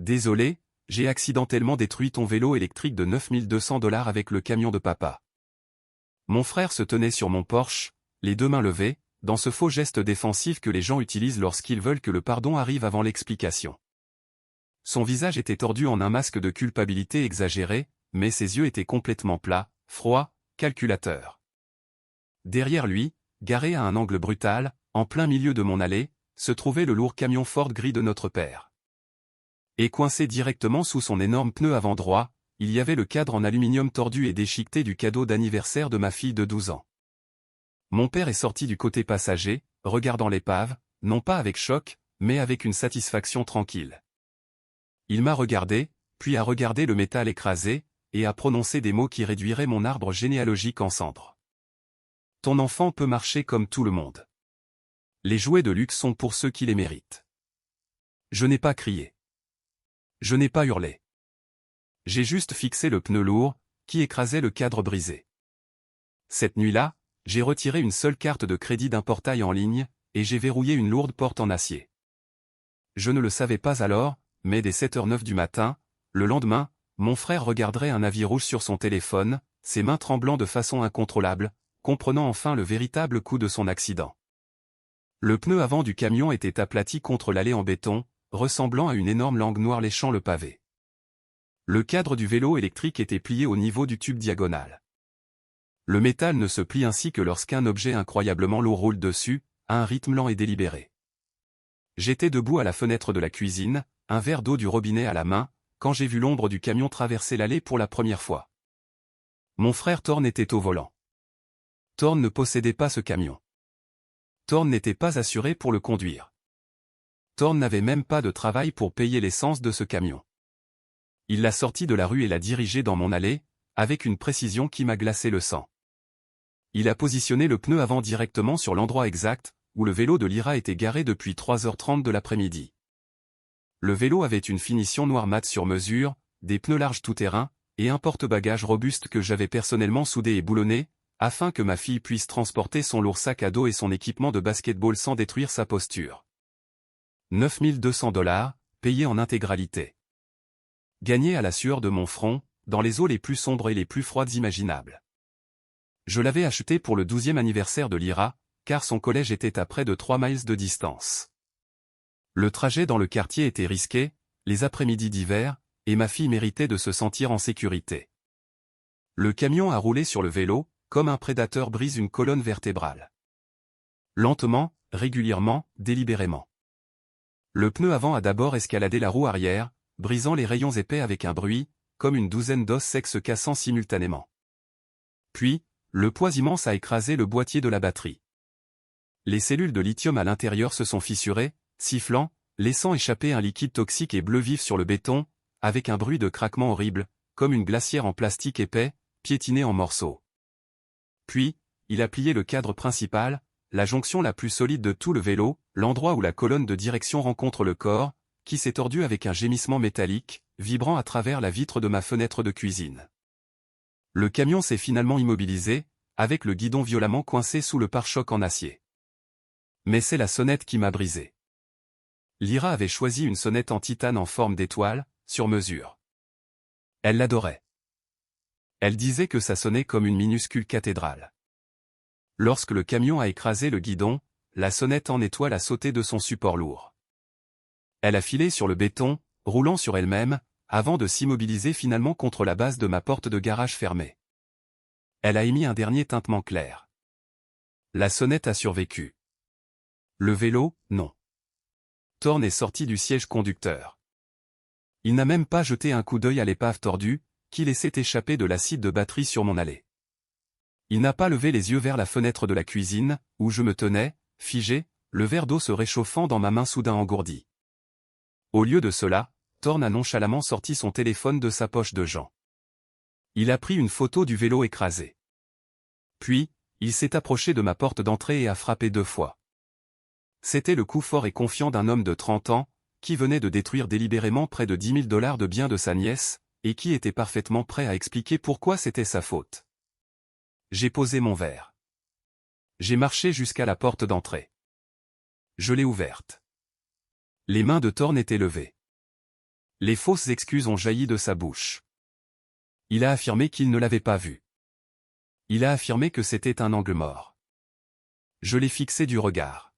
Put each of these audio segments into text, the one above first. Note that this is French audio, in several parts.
Désolé, j'ai accidentellement détruit ton vélo électrique de 9200 $ avec le camion de papa. Mon frère se tenait sur mon Porsche, les deux mains levées, dans ce faux geste défensif que les gens utilisent lorsqu'ils veulent que le pardon arrive avant l'explication. Son visage était tordu en un masque de culpabilité exagéré, mais ses yeux étaient complètement plats, froids, calculateurs. Derrière lui, garé à un angle brutal, en plein milieu de mon allée, se trouvait le lourd camion Ford gris de notre père. Et coincé directement sous son énorme pneu avant droit, il y avait le cadre en aluminium tordu et déchiqueté du cadeau d'anniversaire de ma fille de 12 ans. Mon père est sorti du côté passager, regardant l'épave, non pas avec choc, mais avec une satisfaction tranquille. Il m'a regardé, puis a regardé le métal écrasé, et a prononcé des mots qui réduiraient mon arbre généalogique en cendres. Ton enfant peut marcher comme tout le monde. Les jouets de luxe sont pour ceux qui les méritent. Je n'ai pas crié. Je n'ai pas hurlé. J'ai juste fixé le pneu lourd, qui écrasait le cadre brisé. Cette nuit-là, j'ai retiré une seule carte de crédit d'un portail en ligne, et j'ai verrouillé une lourde porte en acier. Je ne le savais pas alors, mais dès 7h09 du matin, le lendemain, mon frère regarderait un avis rouge sur son téléphone, ses mains tremblant de façon incontrôlable, comprenant enfin le véritable coût de son accident. Le pneu avant du camion était aplati contre l'allée en béton, ressemblant à une énorme langue noire léchant le pavé. Le cadre du vélo électrique était plié au niveau du tube diagonal. Le métal ne se plie ainsi que lorsqu'un objet incroyablement lourd roule dessus, à un rythme lent et délibéré. J'étais debout à la fenêtre de la cuisine, un verre d'eau du robinet à la main, quand j'ai vu l'ombre du camion traverser l'allée pour la première fois. Mon frère Thorne était au volant. Thorne ne possédait pas ce camion. Thorne n'était pas assuré pour le conduire. Thorne n'avait même pas de travail pour payer l'essence de ce camion. Il l'a sorti de la rue et l'a dirigé dans mon allée, avec une précision qui m'a glacé le sang. Il a positionné le pneu avant directement sur l'endroit exact, où le vélo de Lyra était garé depuis 3h30 de l'après-midi. Le vélo avait une finition noir mat sur mesure, des pneus larges tout-terrain, et un porte-bagages robuste que j'avais personnellement soudé et boulonné, afin que ma fille puisse transporter son lourd sac à dos et son équipement de basketball sans détruire sa posture. 9200 $, payés en intégralité. Gagné à la sueur de mon front, dans les eaux les plus sombres et les plus froides imaginables. Je l'avais acheté pour le 12e anniversaire de Lyra, car son collège était à près de 3 miles de distance. Le trajet dans le quartier était risqué, les après-midi d'hiver, et ma fille méritait de se sentir en sécurité. Le camion a roulé sur le vélo, comme un prédateur brise une colonne vertébrale. Lentement, régulièrement, délibérément. Le pneu avant a d'abord escaladé la roue arrière, brisant les rayons épais avec un bruit, comme une douzaine d'os secs se cassant simultanément. Puis, le poids immense a écrasé le boîtier de la batterie. Les cellules de lithium à l'intérieur se sont fissurées, sifflant, laissant échapper un liquide toxique et bleu vif sur le béton, avec un bruit de craquement horrible, comme une glacière en plastique épais, piétinée en morceaux. Puis, il a plié le cadre principal, la jonction la plus solide de tout le vélo, l'endroit où la colonne de direction rencontre le corps, qui s'est tordu avec un gémissement métallique, vibrant à travers la vitre de ma fenêtre de cuisine. Le camion s'est finalement immobilisé, avec le guidon violemment coincé sous le pare-choc en acier. Mais c'est la sonnette qui m'a brisé. Lyra avait choisi une sonnette en titane en forme d'étoile, sur mesure. Elle l'adorait. Elle disait que ça sonnait comme une minuscule cathédrale. Lorsque le camion a écrasé le guidon, la sonnette en étoile a sauté de son support lourd. Elle a filé sur le béton, roulant sur elle-même, avant de s'immobiliser finalement contre la base de ma porte de garage fermée. Elle a émis un dernier tintement clair. La sonnette a survécu. Le vélo, non. Thorne est sorti du siège conducteur. Il n'a même pas jeté un coup d'œil à l'épave tordue, qui laissait échapper de l'acide de batterie sur mon allée. Il n'a pas levé les yeux vers la fenêtre de la cuisine, où je me tenais, figé, le verre d'eau se réchauffant dans ma main soudain engourdie. Au lieu de cela, Thorne a nonchalamment sorti son téléphone de sa poche de Jean. Il a pris une photo du vélo écrasé. Puis, il s'est approché de ma porte d'entrée et a frappé 2 fois. C'était le coup fort et confiant d'un homme de 30 ans, qui venait de détruire délibérément près de 10 000 $ de biens de sa nièce, et qui était parfaitement prêt à expliquer pourquoi c'était sa faute. J'ai posé mon verre. J'ai marché jusqu'à la porte d'entrée. Je l'ai ouverte. Les mains de Thorne étaient levées. Les fausses excuses ont jailli de sa bouche. Il a affirmé qu'il ne l'avait pas vu. Il a affirmé que c'était un angle mort. Je l'ai fixé du regard.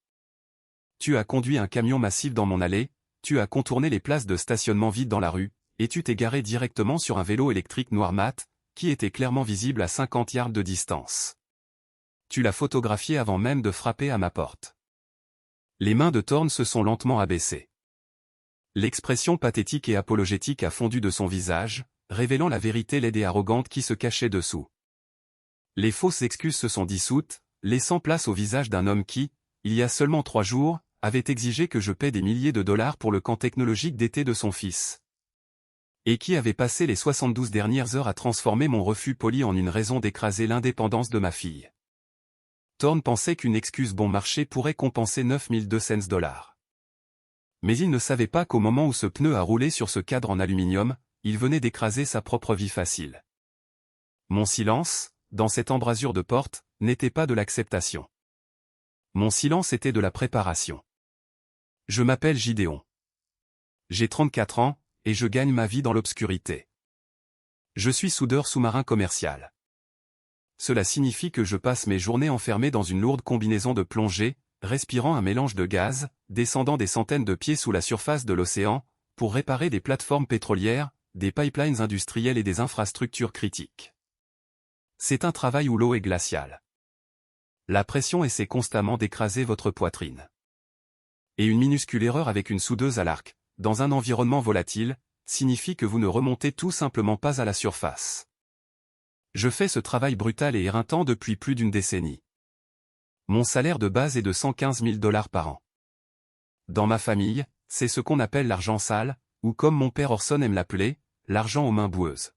Tu as conduit un camion massif dans mon allée, tu as contourné les places de stationnement vides dans la rue, et tu t'es garé directement sur un vélo électrique noir mat, qui était clairement visible à 50 yards de distance. Tu l'as photographié avant même de frapper à ma porte. Les mains de Thorne se sont lentement abaissées. L'expression pathétique et apologétique a fondu de son visage, révélant la vérité laide et arrogante qui se cachait dessous. Les fausses excuses se sont dissoutes, laissant place au visage d'un homme qui, il y a seulement 3 jours, avait exigé que je paie des milliers de dollars pour le camp technologique d'été de son fils. Et qui avait passé les 72 dernières heures à transformer mon refus poli en une raison d'écraser l'indépendance de ma fille. Thorne pensait qu'une excuse bon marché pourrait compenser 9200 $. Mais il ne savait pas qu'au moment où ce pneu a roulé sur ce cadre en aluminium, il venait d'écraser sa propre vie facile. Mon silence, dans cette embrasure de porte, n'était pas de l'acceptation. Mon silence était de la préparation. Je m'appelle Gideon. J'ai 34 ans, et je gagne ma vie dans l'obscurité. Je suis soudeur sous-marin commercial. Cela signifie que je passe mes journées enfermé dans une lourde combinaison de plongée, respirant un mélange de gaz, descendant des centaines de pieds sous la surface de l'océan, pour réparer des plateformes pétrolières, des pipelines industriels et des infrastructures critiques. C'est un travail où l'eau est glaciale. La pression essaie constamment d'écraser votre poitrine. Et une minuscule erreur avec une soudeuse à l'arc, dans un environnement volatile, signifie que vous ne remontez tout simplement pas à la surface. Je fais ce travail brutal et éreintant depuis plus d'une décennie. Mon salaire de base est de 115 000 $ par an. Dans ma famille, c'est ce qu'on appelle l'argent sale, ou comme mon père Orson aime l'appeler, l'argent aux mains boueuses.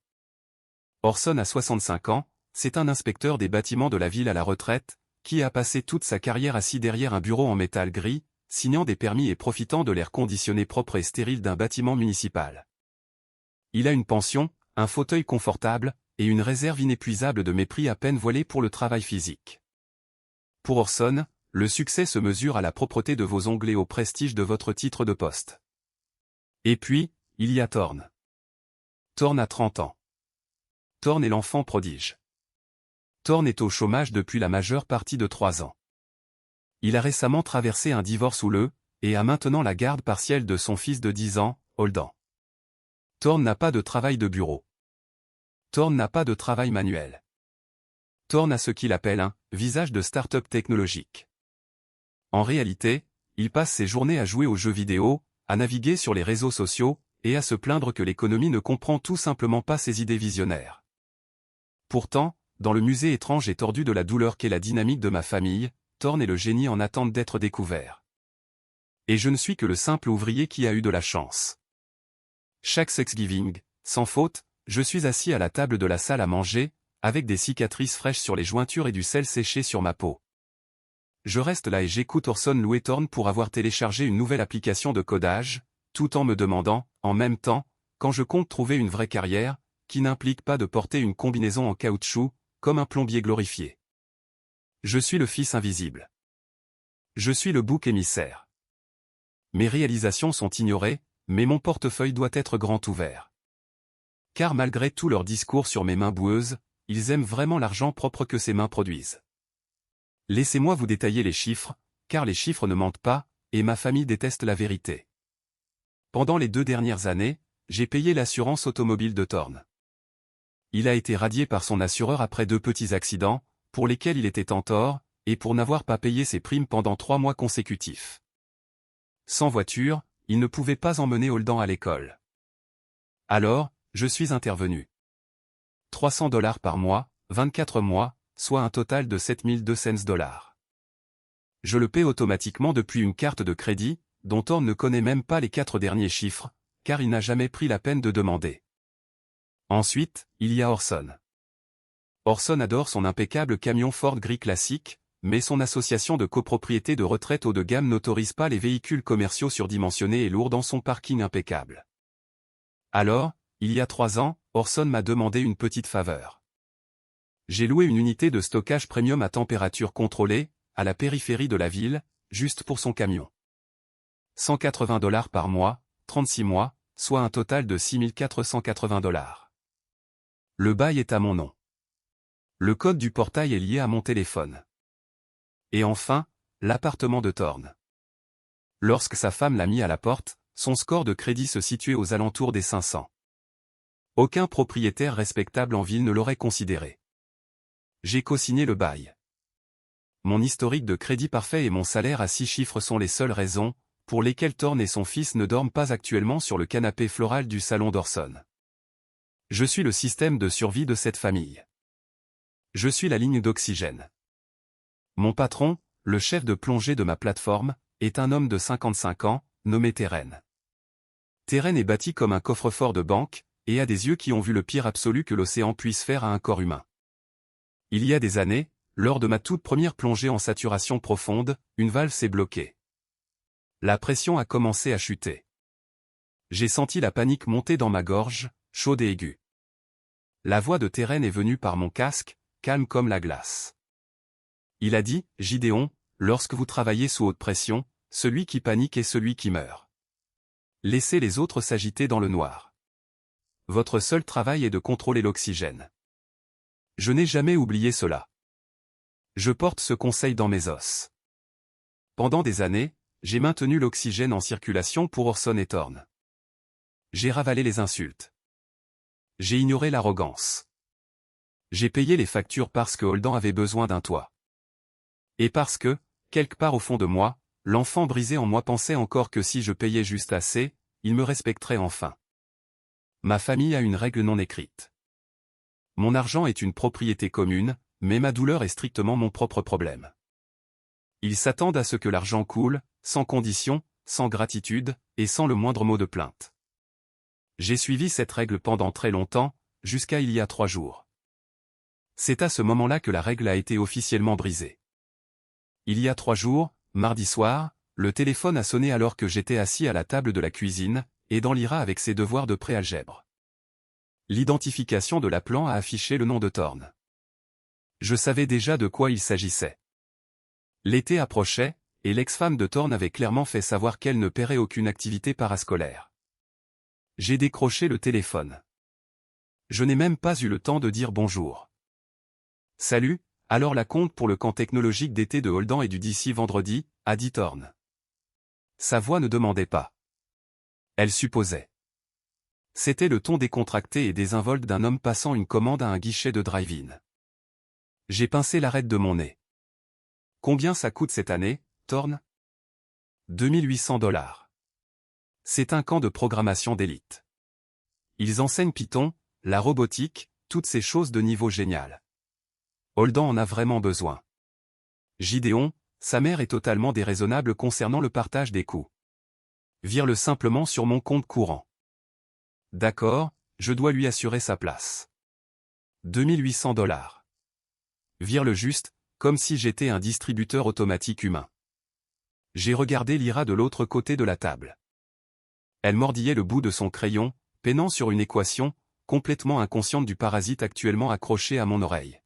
Orson a 65 ans, c'est un inspecteur des bâtiments de la ville à la retraite, qui a passé toute sa carrière assis derrière un bureau en métal gris, signant des permis et profitant de l'air conditionné propre et stérile d'un bâtiment municipal. Il a une pension, un fauteuil confortable, et une réserve inépuisable de mépris à peine voilée pour le travail physique. Pour Orson, le succès se mesure à la propreté de vos ongles et au prestige de votre titre de poste. Et puis, il y a Thorne. Thorne a 30 ans. Thorne est l'enfant prodige. Thorne est au chômage depuis la majeure partie de 3 ans. Il a récemment traversé un divorce houleux, et a maintenant la garde partielle de son fils de 10 ans, Holden. Thorne n'a pas de travail de bureau. Thorne n'a pas de travail manuel. Thorne a ce qu'il appelle un « visage de start-up technologique ». En réalité, il passe ses journées à jouer aux jeux vidéo, à naviguer sur les réseaux sociaux, et à se plaindre que l'économie ne comprend tout simplement pas ses idées visionnaires. Pourtant, dans le musée étrange et tordu de la douleur qu'est la dynamique de ma famille, Thorne est le génie en attente d'être découvert. Et je ne suis que le simple ouvrier qui a eu de la chance. Chaque Thanksgiving, sans faute, je suis assis à la table de la salle à manger, avec des cicatrices fraîches sur les jointures et du sel séché sur ma peau. Je reste là et j'écoute Orson louer Thorne pour avoir téléchargé une nouvelle application de codage, tout en me demandant, en même temps, quand je compte trouver une vraie carrière, qui n'implique pas de porter une combinaison en caoutchouc, comme un plombier glorifié. Je suis le fils invisible. Je suis le bouc émissaire. Mes réalisations sont ignorées, mais mon portefeuille doit être grand ouvert. Car malgré tout leur discours sur mes mains boueuses, ils aiment vraiment l'argent propre que ces mains produisent. Laissez-moi vous détailler les chiffres, car les chiffres ne mentent pas, et ma famille déteste la vérité. Pendant les 2 dernières années, j'ai payé l'assurance automobile de Thorne. Il a été radié par son assureur après 2 petits accidents, pour lesquels il était en tort, et pour n'avoir pas payé ses primes pendant 3 mois consécutifs. Sans voiture, il ne pouvait pas emmener Holden à l'école. Alors, je suis intervenu. 300 $ par mois, 24 mois, soit un total de 7200 $. Je le paie automatiquement depuis une carte de crédit, dont Thorne ne connaît même pas les 4 derniers chiffres, car il n'a jamais pris la peine de demander. Ensuite, il y a Orson. Orson adore son impeccable camion Ford gris classique, mais son association de copropriété de retraite haut de gamme n'autorise pas les véhicules commerciaux surdimensionnés et lourds dans son parking impeccable. Alors, il y a 3 ans, Orson m'a demandé une petite faveur. J'ai loué une unité de stockage premium à température contrôlée, à la périphérie de la ville, juste pour son camion. 180 $ par mois, 36 mois, soit un total de 6 480 $. Le bail est à mon nom. Le code du portail est lié à mon téléphone. Et enfin, l'appartement de Thorn. Lorsque sa femme l'a mis à la porte, son score de crédit se situait aux alentours des 500. Aucun propriétaire respectable en ville ne l'aurait considéré. J'ai co-signé le bail. Mon historique de crédit parfait et mon salaire à 6 chiffres sont les seules raisons pour lesquelles Thorn et son fils ne dorment pas actuellement sur le canapé floral du salon d'Orson. Je suis le système de survie de cette famille. Je suis la ligne d'oxygène. Mon patron, le chef de plongée de ma plateforme, est un homme de 55 ans, nommé Terren. Terren est bâti comme un coffre-fort de banque, et a des yeux qui ont vu le pire absolu que l'océan puisse faire à un corps humain. Il y a des années, lors de ma toute première plongée en saturation profonde, une valve s'est bloquée. La pression a commencé à chuter. J'ai senti la panique monter dans ma gorge, chaude et aiguë. La voix de Terren est venue par mon casque, calme comme la glace. Il a dit, « Gideon, lorsque vous travaillez sous haute pression, celui qui panique est celui qui meurt. Laissez les autres s'agiter dans le noir. Votre seul travail est de contrôler l'oxygène. » Je n'ai jamais oublié cela. Je porte ce conseil dans mes os. Pendant des années, j'ai maintenu l'oxygène en circulation pour Orson et Thorn. J'ai ravalé les insultes. J'ai ignoré l'arrogance. J'ai payé les factures parce que Holden avait besoin d'un toit. Et parce que, quelque part au fond de moi, l'enfant brisé en moi pensait encore que si je payais juste assez, il me respecterait enfin. Ma famille a une règle non écrite. Mon argent est une propriété commune, mais ma douleur est strictement mon propre problème. Ils s'attendent à ce que l'argent coule, sans condition, sans gratitude, et sans le moindre mot de plainte. J'ai suivi cette règle pendant très longtemps, jusqu'à il y a 3 jours. C'est à ce moment-là que la règle a été officiellement brisée. Il y a 3 jours, mardi soir, le téléphone a sonné alors que j'étais assis à la table de la cuisine, aidant Lyra avec ses devoirs de préalgèbre. L'identification de l'appelant a affiché le nom de Thorn. Je savais déjà de quoi il s'agissait. L'été approchait, et l'ex-femme de Thorn avait clairement fait savoir qu'elle ne paierait aucune activité parascolaire. J'ai décroché le téléphone. Je n'ai même pas eu le temps de dire bonjour. Salut, alors la compte pour le camp technologique d'été de Holden est du d'ici vendredi, a dit Thorn. Sa voix ne demandait pas. Elle supposait. C'était le ton décontracté et désinvolte d'un homme passant une commande à un guichet de drive-in. J'ai pincé l'arête de mon nez. Combien ça coûte cette année, Thorn ? 2800 $. C'est un camp de programmation d'élite. Ils enseignent Python, la robotique, toutes ces choses de niveau génial. Holden en a vraiment besoin. Gideon, sa mère est totalement déraisonnable concernant le partage des coûts. Vire-le simplement sur mon compte courant. D'accord, je dois lui assurer sa place. 2800 $. Vire-le juste, comme si j'étais un distributeur automatique humain. J'ai regardé Lyra de l'autre côté de la table. Elle mordillait le bout de son crayon, peinant sur une équation, complètement inconsciente du parasite actuellement accroché à mon oreille.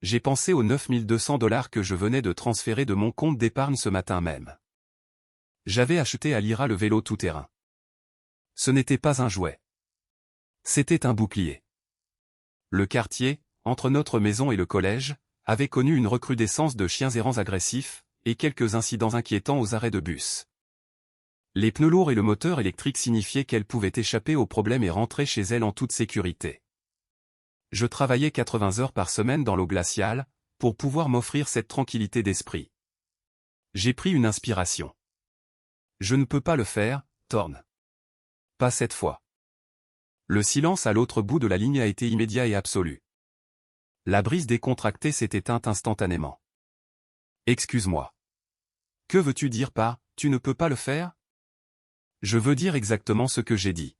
J'ai pensé aux 9200 $ que je venais de transférer de mon compte d'épargne ce matin même. J'avais acheté à Lyra le vélo tout-terrain. Ce n'était pas un jouet. C'était un bouclier. Le quartier, entre notre maison et le collège, avait connu une recrudescence de chiens errants agressifs, et quelques incidents inquiétants aux arrêts de bus. Les pneus lourds et le moteur électrique signifiaient qu'elle pouvait échapper aux problèmes et rentrer chez elle en toute sécurité. Je travaillais 80 heures par semaine dans l'eau glaciale, pour pouvoir m'offrir cette tranquillité d'esprit. J'ai pris une inspiration. Je ne peux pas le faire, Thorn. Pas cette fois. Le silence à l'autre bout de la ligne a été immédiat et absolu. La brise décontractée s'est éteinte instantanément. Excuse-moi. Que veux-tu dire par « tu ne peux pas le faire » ? Je veux dire exactement ce que j'ai dit.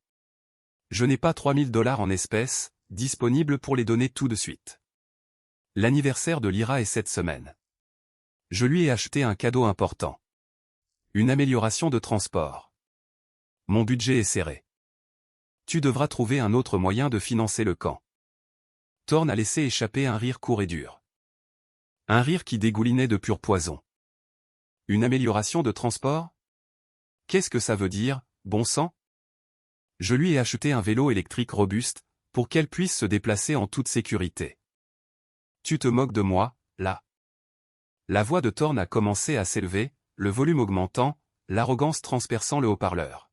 Je n'ai pas 3000 $ en espèces, disponibles pour les donner tout de suite. L'anniversaire de Lyra est cette semaine. Je lui ai acheté un cadeau important. Une amélioration de transport. Mon budget est serré. Tu devras trouver un autre moyen de financer le camp. Thorn a laissé échapper un rire court et dur. Un rire qui dégoulinait de pur poison. Une amélioration de transport ? Qu'est-ce que ça veut dire, bon sang ? Je lui ai acheté un vélo électrique robuste, pour qu'elle puisse se déplacer en toute sécurité. Tu te moques de moi, là. La voix de Thorne a commencé à s'élever, le volume augmentant, l'arrogance transperçant le haut-parleur.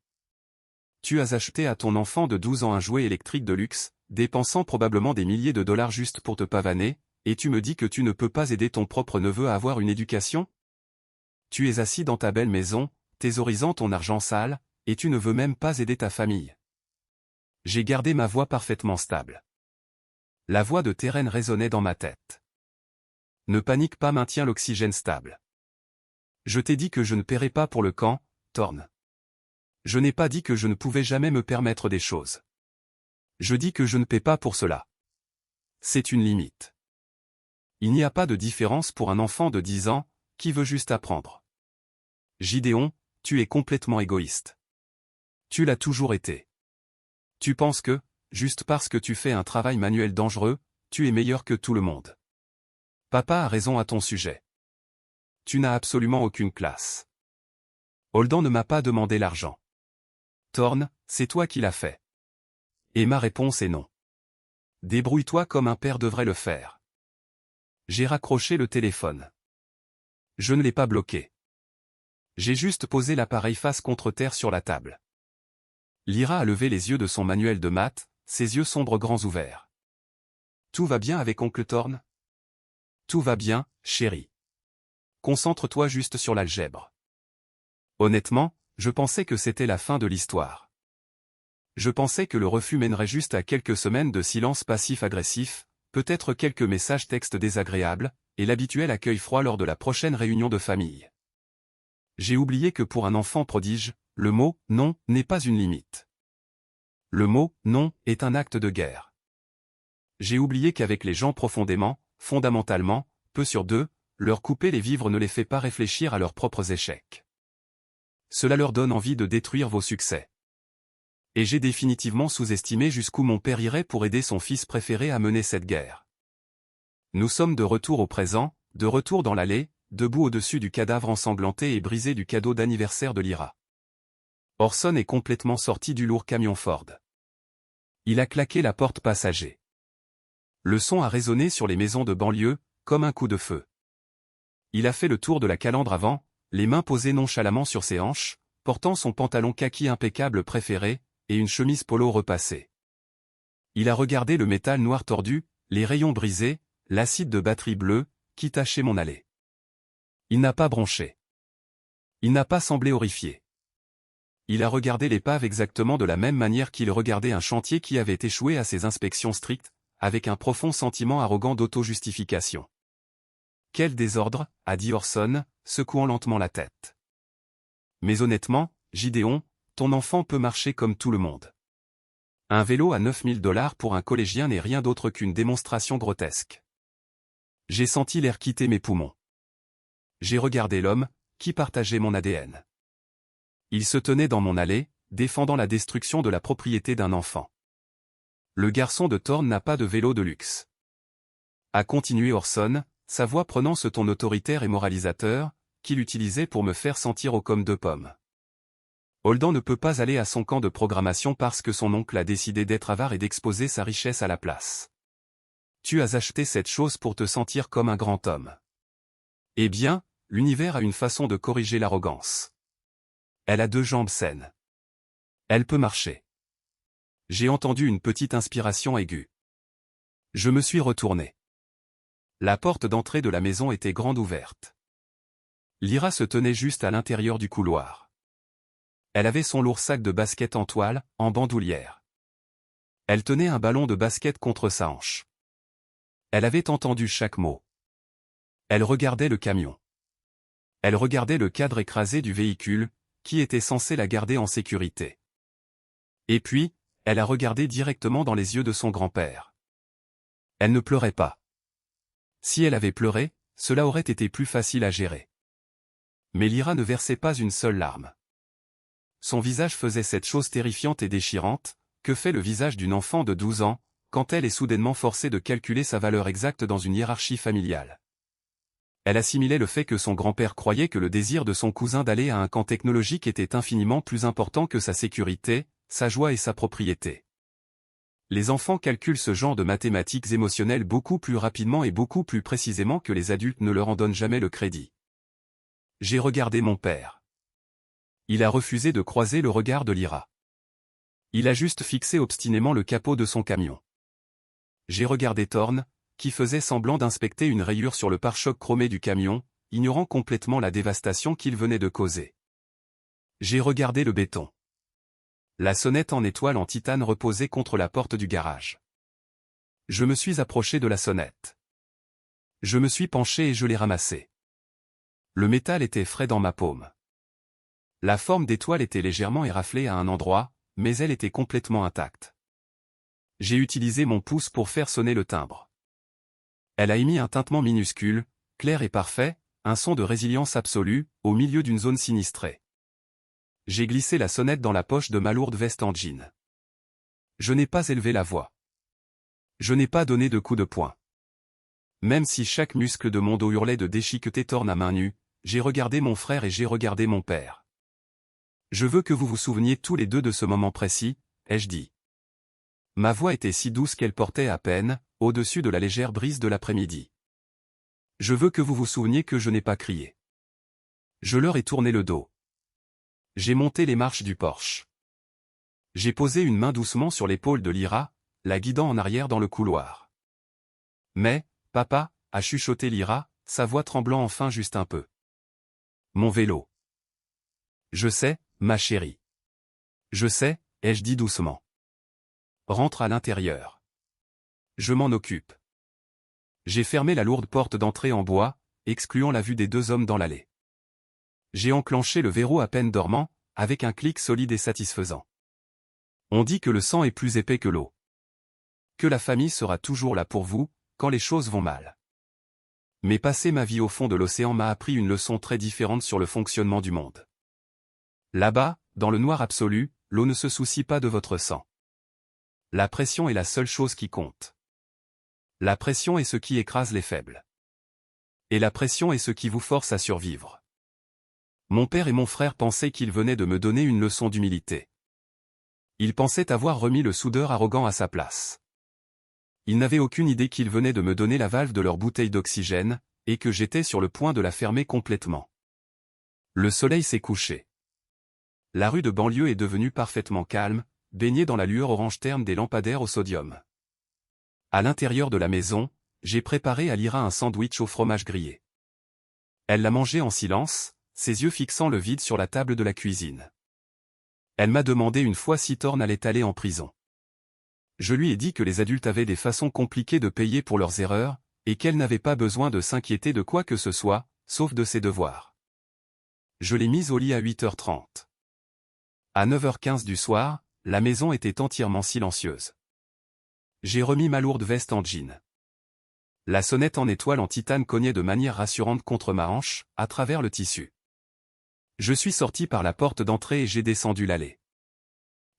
Tu as acheté à ton enfant de 12 ans un jouet électrique de luxe, dépensant probablement des milliers de dollars juste pour te pavaner, et tu me dis que tu ne peux pas aider ton propre neveu à avoir une éducation? Tu es assis dans ta belle maison, thésaurisant ton argent sale, et tu ne veux même pas aider ta famille. J'ai gardé ma voix parfaitement stable. La voix de Teren résonnait dans ma tête. Ne panique pas, maintiens l'oxygène stable. Je t'ai dit que je ne paierai pas pour le camp, Thorne. Je n'ai pas dit que je ne pouvais jamais me permettre des choses. Je dis que je ne paie pas pour cela. C'est une limite. Il n'y a pas de différence pour un enfant de 10 ans, qui veut juste apprendre. Gideon, tu es complètement égoïste. Tu l'as toujours été. Tu penses que, juste parce que tu fais un travail manuel dangereux, tu es meilleur que tout le monde. Papa a raison à ton sujet. Tu n'as absolument aucune classe. Holden ne m'a pas demandé l'argent. Thorne, c'est toi qui l'as fait. Et ma réponse est non. Débrouille-toi comme un père devrait le faire. J'ai raccroché le téléphone. Je ne l'ai pas bloqué. J'ai juste posé l'appareil face contre terre sur la table. Lyra a levé les yeux de son manuel de maths, ses yeux sombres grands ouverts. Tout va bien avec oncle Thorne? Tout va bien, chérie. Concentre-toi juste sur l'algèbre. Honnêtement, je pensais que c'était la fin de l'histoire. Je pensais que le refus mènerait juste à quelques semaines de silence passif-agressif, peut-être quelques messages textes désagréables, et l'habituel accueil froid lors de la prochaine réunion de famille. J'ai oublié que pour un enfant prodige, le mot « non » n'est pas une limite. Le mot « non » est un acte de guerre. J'ai oublié qu'avec les gens profondément, fondamentalement, peu sur deux, leur couper les vivres ne les fait pas réfléchir à leurs propres échecs. Cela leur donne envie de détruire vos succès. Et j'ai définitivement sous-estimé jusqu'où mon père irait pour aider son fils préféré à mener cette guerre. Nous sommes de retour au présent, de retour dans l'allée, debout au-dessus du cadavre ensanglanté et brisé du cadeau d'anniversaire de Lyra. Orson est complètement sorti du lourd camion Ford. Il a claqué la porte passager. Le son a résonné sur les maisons de banlieue, comme un coup de feu. Il a fait le tour de la calandre avant, les mains posées nonchalamment sur ses hanches, portant son pantalon kaki impeccable préféré, et une chemise polo repassée. Il a regardé le métal noir tordu, les rayons brisés, l'acide de batterie bleue, qui tachait mon allée. Il n'a pas bronché. Il n'a pas semblé horrifié. Il a regardé l'épave exactement de la même manière qu'il regardait un chantier qui avait échoué à ses inspections strictes, avec un profond sentiment arrogant d'auto-justification. Quel désordre, a dit Orson, secouant lentement la tête. Mais honnêtement, Gideon, ton enfant peut marcher comme tout le monde. Un vélo à 9000 $ pour un collégien n'est rien d'autre qu'une démonstration grotesque. J'ai senti l'air quitter mes poumons. J'ai regardé l'homme, qui partageait mon ADN. Il se tenait dans mon allée, défendant la destruction de la propriété d'un enfant. Le garçon de Thorne n'a pas de vélo de luxe. A continué Orson, sa voix prenant ce ton autoritaire et moralisateur, qu'il utilisait pour me faire sentir au comme deux pommes. Holden ne peut pas aller à son camp de programmation parce que son oncle a décidé d'être avare et d'exposer sa richesse à la place. Tu as acheté cette chose pour te sentir comme un grand homme. Eh bien, l'univers a une façon de corriger l'arrogance. Elle a 2 jambes saines. Elle peut marcher. J'ai entendu une petite inspiration aiguë. Je me suis retourné. La porte d'entrée de la maison était grande ouverte. Lyra se tenait juste à l'intérieur du couloir. Elle avait son lourd sac de basket en toile, en bandoulière. Elle tenait un ballon de basket contre sa hanche. Elle avait entendu chaque mot. Elle regardait le camion. Elle regardait le cadre écrasé du véhicule, qui était censé la garder en sécurité. Et puis, elle a regardé directement dans les yeux de son grand-père. Elle ne pleurait pas. Si elle avait pleuré, cela aurait été plus facile à gérer. Mais Lyra ne versait pas une seule larme. Son visage faisait cette chose terrifiante et déchirante, que fait le visage d'une enfant de 12 ans, quand elle est soudainement forcée de calculer sa valeur exacte dans une hiérarchie familiale. Elle assimilait le fait que son grand-père croyait que le désir de son cousin d'aller à un camp technologique était infiniment plus important que sa sécurité, sa joie et sa propriété. Les enfants calculent ce genre de mathématiques émotionnelles beaucoup plus rapidement et beaucoup plus précisément que les adultes ne leur en donnent jamais le crédit. J'ai regardé mon père. Il a refusé de croiser le regard de Lyra. Il a juste fixé obstinément le capot de son camion. J'ai regardé Thorn, qui faisait semblant d'inspecter une rayure sur le pare-choc chromé du camion, ignorant complètement la dévastation qu'il venait de causer. J'ai regardé le béton. La sonnette en étoile en titane reposait contre la porte du garage. Je me suis approché de la sonnette. Je me suis penché et je l'ai ramassée. Le métal était frais dans ma paume. La forme d'étoile était légèrement éraflée à un endroit, mais elle était complètement intacte. J'ai utilisé mon pouce pour faire sonner le timbre. Elle a émis un tintement minuscule, clair et parfait, un son de résilience absolue, au milieu d'une zone sinistrée. J'ai glissé la sonnette dans la poche de ma lourde veste en jean. Je n'ai pas élevé la voix. Je n'ai pas donné de coup de poing. Même si chaque muscle de mon dos hurlait de déchiqueter Thorn à main nue, j'ai regardé mon frère et j'ai regardé mon père. Je veux que vous vous souveniez tous les deux de ce moment précis, ai-je dit. Ma voix était si douce qu'elle portait à peine, au-dessus de la légère brise de l'après-midi. Je veux que vous vous souveniez que je n'ai pas crié. Je leur ai tourné le dos. J'ai monté les marches du Porsche. J'ai posé une main doucement sur l'épaule de Lyra, la guidant en arrière dans le couloir. Mais, papa, a chuchoté Lyra, sa voix tremblant enfin juste un peu. Mon vélo. Je sais, ma chérie. Je sais, ai-je dit doucement. Rentre à l'intérieur. Je m'en occupe. J'ai fermé la lourde porte d'entrée en bois, excluant la vue des deux hommes dans l'allée. J'ai enclenché le verrou à peine dormant, avec un clic solide et satisfaisant. On dit que le sang est plus épais que l'eau. Que la famille sera toujours là pour vous, quand les choses vont mal. Mais passer ma vie au fond de l'océan m'a appris une leçon très différente sur le fonctionnement du monde. Là-bas, dans le noir absolu, l'eau ne se soucie pas de votre sang. La pression est la seule chose qui compte. La pression est ce qui écrase les faibles. Et la pression est ce qui vous force à survivre. Mon père et mon frère pensaient qu'ils venaient de me donner une leçon d'humilité. Ils pensaient avoir remis le soudeur arrogant à sa place. Ils n'avaient aucune idée qu'ils venaient de me donner la valve de leur bouteille d'oxygène, et que j'étais sur le point de la fermer complètement. Le soleil s'est couché. La rue de banlieue est devenue parfaitement calme, baignée dans la lueur orange terne des lampadaires au sodium. À l'intérieur de la maison, j'ai préparé à Lyra un sandwich au fromage grillé. Elle l'a mangé en silence, ses yeux fixant le vide sur la table de la cuisine. Elle m'a demandé une fois si Thorn allait aller en prison. Je lui ai dit que les adultes avaient des façons compliquées de payer pour leurs erreurs, et qu'elle n'avait pas besoin de s'inquiéter de quoi que ce soit, sauf de ses devoirs. Je l'ai mise au lit à 8h30. À 9h15 du soir, la maison était entièrement silencieuse. J'ai remis ma lourde veste en jean. La sonnette en étoile en titane cognait de manière rassurante contre ma hanche, à travers le tissu. Je suis sorti par la porte d'entrée et j'ai descendu l'allée.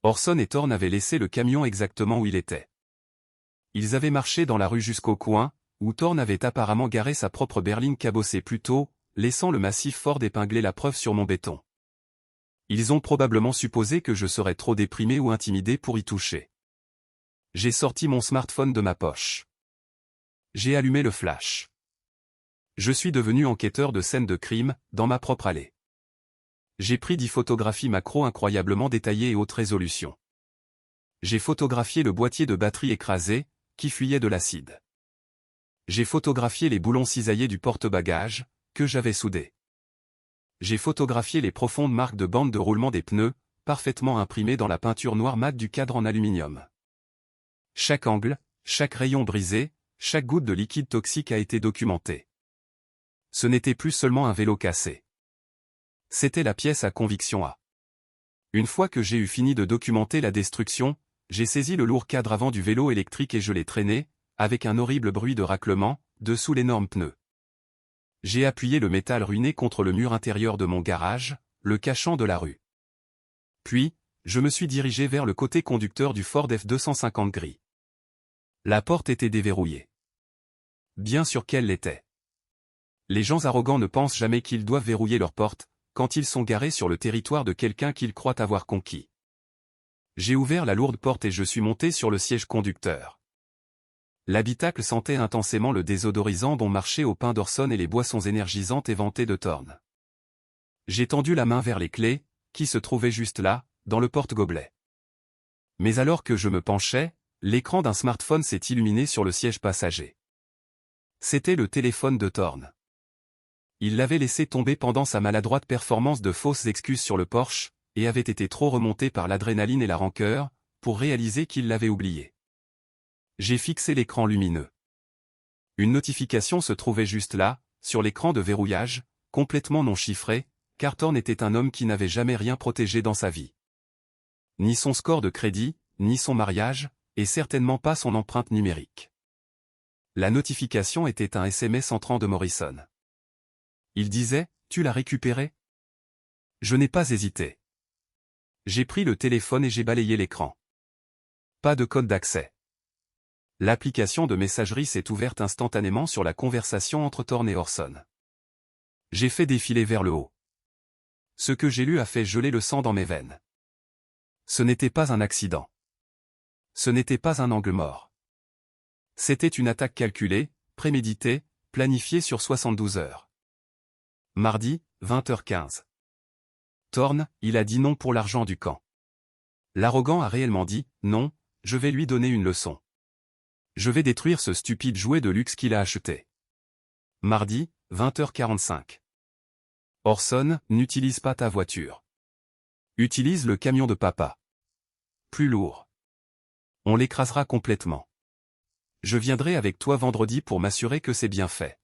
Orson et Thorn avaient laissé le camion exactement où il était. Ils avaient marché dans la rue jusqu'au coin, où Thorn avait apparemment garé sa propre berline cabossée plus tôt, laissant le massif Ford épingler la preuve sur mon béton. Ils ont probablement supposé que je serais trop déprimé ou intimidé pour y toucher. J'ai sorti mon smartphone de ma poche. J'ai allumé le flash. Je suis devenu enquêteur de scènes de crime, dans ma propre allée. J'ai pris 10 photographies macro incroyablement détaillées et haute résolution. J'ai photographié le boîtier de batterie écrasé, qui fuyait de l'acide. J'ai photographié les boulons cisaillés du porte-bagages, que j'avais soudés. J'ai photographié les profondes marques de bande de roulement des pneus, parfaitement imprimées dans la peinture noire mat du cadre en aluminium. Chaque angle, chaque rayon brisé, chaque goutte de liquide toxique a été documentée. Ce n'était plus seulement un vélo cassé. C'était la pièce à conviction A. Une fois que j'ai eu fini de documenter la destruction, j'ai saisi le lourd cadre avant du vélo électrique et je l'ai traîné, avec un horrible bruit de raclement, dessous l'énorme pneu. J'ai appuyé le métal ruiné contre le mur intérieur de mon garage, le cachant de la rue. Puis, je me suis dirigé vers le côté conducteur du Ford F250 gris. La porte était déverrouillée. Bien sûr qu'elle l'était. Les gens arrogants ne pensent jamais qu'ils doivent verrouiller leur porte, quand ils sont garés sur le territoire de quelqu'un qu'ils croient avoir conquis. J'ai ouvert la lourde porte et je suis monté sur le siège conducteur. L'habitacle sentait intensément le désodorisant bon marché au pain d'Orson et les boissons énergisantes éventées de Thorn. J'ai tendu la main vers les clés, qui se trouvaient juste là, dans le porte-gobelet. Mais alors que je me penchais, l'écran d'un smartphone s'est illuminé sur le siège passager. C'était le téléphone de Thorn. Il l'avait laissé tomber pendant sa maladroite performance de fausses excuses sur le Porsche, et avait été trop remonté par l'adrénaline et la rancœur, pour réaliser qu'il l'avait oublié. J'ai fixé l'écran lumineux. Une notification se trouvait juste là, sur l'écran de verrouillage, complètement non chiffré, car Thorn était un homme qui n'avait jamais rien protégé dans sa vie. Ni son score de crédit, ni son mariage, et certainement pas son empreinte numérique. La notification était un SMS entrant de Morrison. Il disait « Tu l'as récupéré ?» Je n'ai pas hésité. J'ai pris le téléphone et j'ai balayé l'écran. Pas de code d'accès. L'application de messagerie s'est ouverte instantanément sur la conversation entre Thorn et Orson. J'ai fait défiler vers le haut. Ce que j'ai lu a fait geler le sang dans mes veines. Ce n'était pas un accident. Ce n'était pas un angle mort. C'était une attaque calculée, préméditée, planifiée sur 72 heures. Mardi, 20h15. Thorn, il a dit non pour l'argent du camp. L'arrogant a réellement dit « Non, je vais lui donner une leçon. Je vais détruire ce stupide jouet de luxe qu'il a acheté. » Mardi, 20h45. Orson, n'utilise pas ta voiture. Utilise le camion de papa. Plus lourd. On l'écrasera complètement. Je viendrai avec toi vendredi pour m'assurer que c'est bien fait.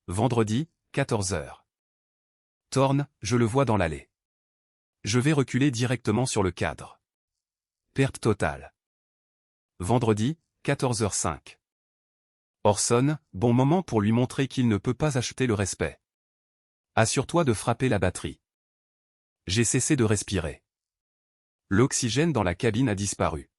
Vendredi, 14h. Thorn, je le vois dans l'allée. Je vais reculer directement sur le cadre. Perte totale. Vendredi, 14h05. Orson, bon moment pour lui montrer qu'il ne peut pas acheter le respect. Assure-toi de frapper la batterie. J'ai cessé de respirer. L'oxygène dans la cabine a disparu.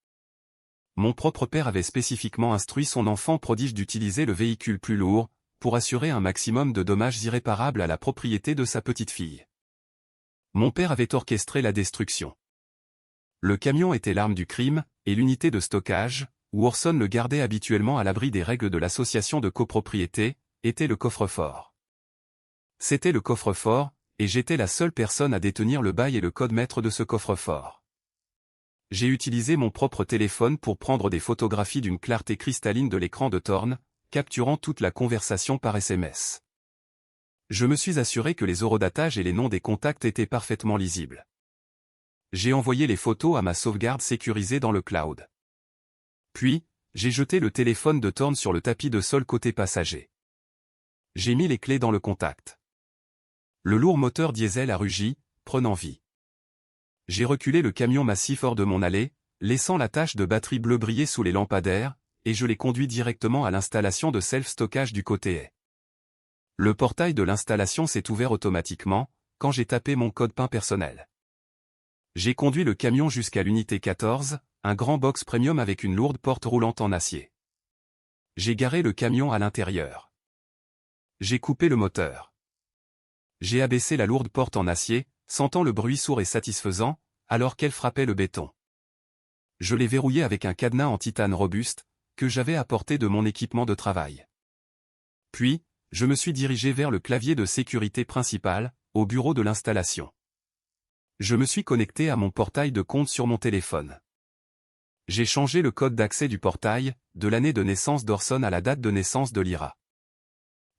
Mon propre père avait spécifiquement instruit son enfant prodige d'utiliser le véhicule plus lourd, pour assurer un maximum de dommages irréparables à la propriété de sa petite fille. Mon père avait orchestré la destruction. Le camion était l'arme du crime, et l'unité de stockage, où Orson le gardait habituellement à l'abri des règles de l'association de copropriété, était le coffre-fort. C'était le coffre-fort, et j'étais la seule personne à détenir le bail et le code maître de ce coffre-fort. J'ai utilisé mon propre téléphone pour prendre des photographies d'une clarté cristalline de l'écran de Thorn, capturant toute la conversation par SMS. Je me suis assuré que les horodatage et les noms des contacts étaient parfaitement lisibles. J'ai envoyé les photos à ma sauvegarde sécurisée dans le cloud. Puis, j'ai jeté le téléphone de Thorn sur le tapis de sol côté passager. J'ai mis les clés dans le contact. Le lourd moteur diesel a rugi, prenant vie. J'ai reculé le camion massif hors de mon allée, laissant la tache de batterie bleue briller sous les lampadaires, et je l'ai conduit directement à l'installation de self-stockage du côté est. Le portail de l'installation s'est ouvert automatiquement, quand j'ai tapé mon code PIN personnel. J'ai conduit le camion jusqu'à l'unité 14, un grand box premium avec une lourde porte roulante en acier. J'ai garé le camion à l'intérieur. J'ai coupé le moteur. J'ai abaissé la lourde porte en acier, sentant le bruit sourd et satisfaisant, alors qu'elle frappait le béton. Je l'ai verrouillé avec un cadenas en titane robuste, que j'avais apporté de mon équipement de travail. Puis, je me suis dirigé vers le clavier de sécurité principal, au bureau de l'installation. Je me suis connecté à mon portail de compte sur mon téléphone. J'ai changé le code d'accès du portail, de l'année de naissance d'Orson à la date de naissance de Lyra.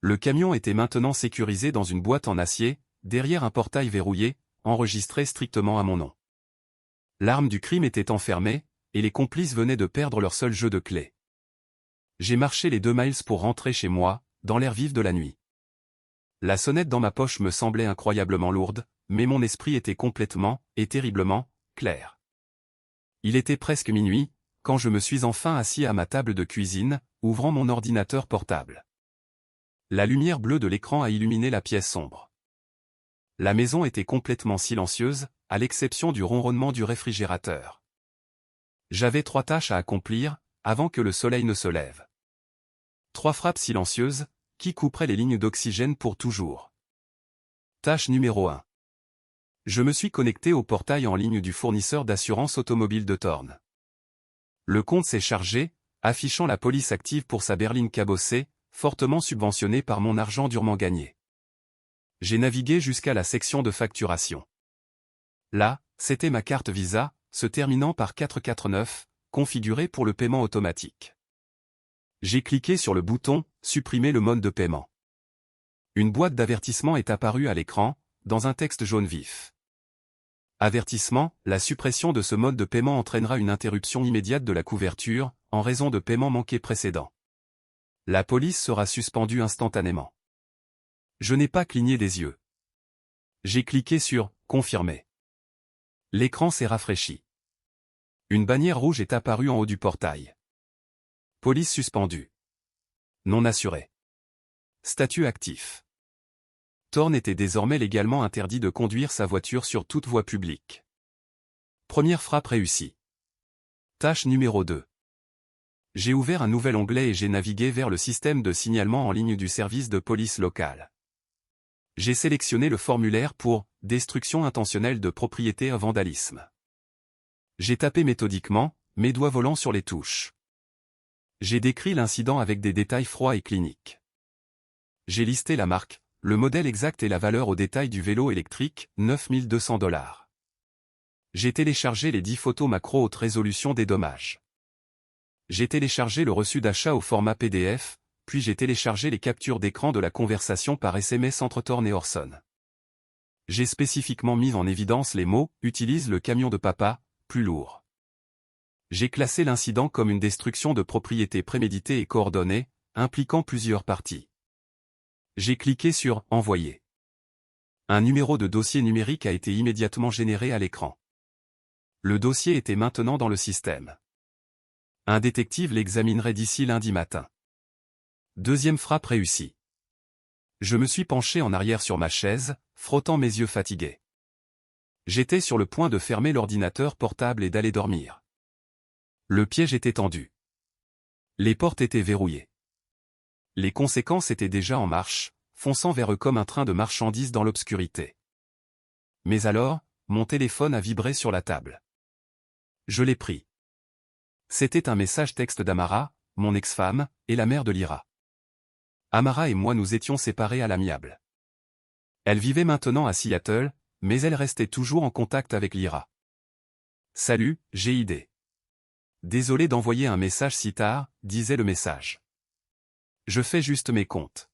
Le camion était maintenant sécurisé dans une boîte en acier, derrière un portail verrouillé, enregistré strictement à mon nom. L'arme du crime était enfermée, et les complices venaient de perdre leur seul jeu de clés. J'ai marché les 2 miles pour rentrer chez moi, dans l'air vif de la nuit. La sonnette dans ma poche me semblait incroyablement lourde, mais mon esprit était complètement, et terriblement, clair. Il était presque minuit, quand je me suis enfin assis à ma table de cuisine, ouvrant mon ordinateur portable. La lumière bleue de l'écran a illuminé la pièce sombre. La maison était complètement silencieuse, à l'exception du ronronnement du réfrigérateur. J'avais 3 tâches à accomplir, avant que le soleil ne se lève. 3 frappes silencieuses, qui couperaient les lignes d'oxygène pour toujours. Tâche numéro 1. Je me suis connecté au portail en ligne du fournisseur d'assurance automobile de Thorn. Le compte s'est chargé, affichant la police active pour sa berline cabossée, fortement subventionnée par mon argent durement gagné. J'ai navigué jusqu'à la section de facturation. Là, c'était ma carte Visa, se terminant par 449, configurée pour le paiement automatique. J'ai cliqué sur le bouton « Supprimer le mode de paiement ». Une boîte d'avertissement est apparue à l'écran, dans un texte jaune vif. Avertissement, la suppression de ce mode de paiement entraînera une interruption immédiate de la couverture, en raison de paiements manqués précédents. La police sera suspendue instantanément. Je n'ai pas cligné des yeux. J'ai cliqué sur « Confirmer ». L'écran s'est rafraîchi. Une bannière rouge est apparue en haut du portail. Police suspendue. Non assuré. Statut actif. Thorn était désormais légalement interdit de conduire sa voiture sur toute voie publique. Première frappe réussie. Tâche numéro 2. J'ai ouvert un nouvel onglet et j'ai navigué vers le système de signalement en ligne du service de police local. J'ai sélectionné le formulaire pour « Destruction intentionnelle de propriété et vandalisme ». J'ai tapé méthodiquement, mes doigts volant sur les touches. J'ai décrit l'incident avec des détails froids et cliniques. J'ai listé la marque, le modèle exact et la valeur au détail du vélo électrique, 9200 $. J'ai téléchargé les 10 photos macro haute résolution des dommages. J'ai téléchargé le reçu d'achat au format PDF, puis j'ai téléchargé les captures d'écran de la conversation par SMS entre Thorn et Orson. J'ai spécifiquement mis en évidence les mots « Utilise le camion de papa », plus lourd. J'ai classé l'incident comme une destruction de propriété préméditée et coordonnée, impliquant plusieurs parties. J'ai cliqué sur « Envoyer ». Un numéro de dossier numérique a été immédiatement généré à l'écran. Le dossier était maintenant dans le système. Un détective l'examinerait d'ici lundi matin. Deuxième frappe réussie. Je me suis penché en arrière sur ma chaise, frottant mes yeux fatigués. J'étais sur le point de fermer l'ordinateur portable et d'aller dormir. Le piège était tendu. Les portes étaient verrouillées. Les conséquences étaient déjà en marche, fonçant vers eux comme un train de marchandises dans l'obscurité. Mais alors, mon téléphone a vibré sur la table. Je l'ai pris. C'était un message texte d'Amara, mon ex-femme, et la mère de Lyra. Amara et moi nous étions séparés à l'amiable. Elle vivait maintenant à Seattle, mais elle restait toujours en contact avec Lyra. Salut, GID. Désolé d'envoyer un message si tard, disait le message. Je fais juste mes comptes.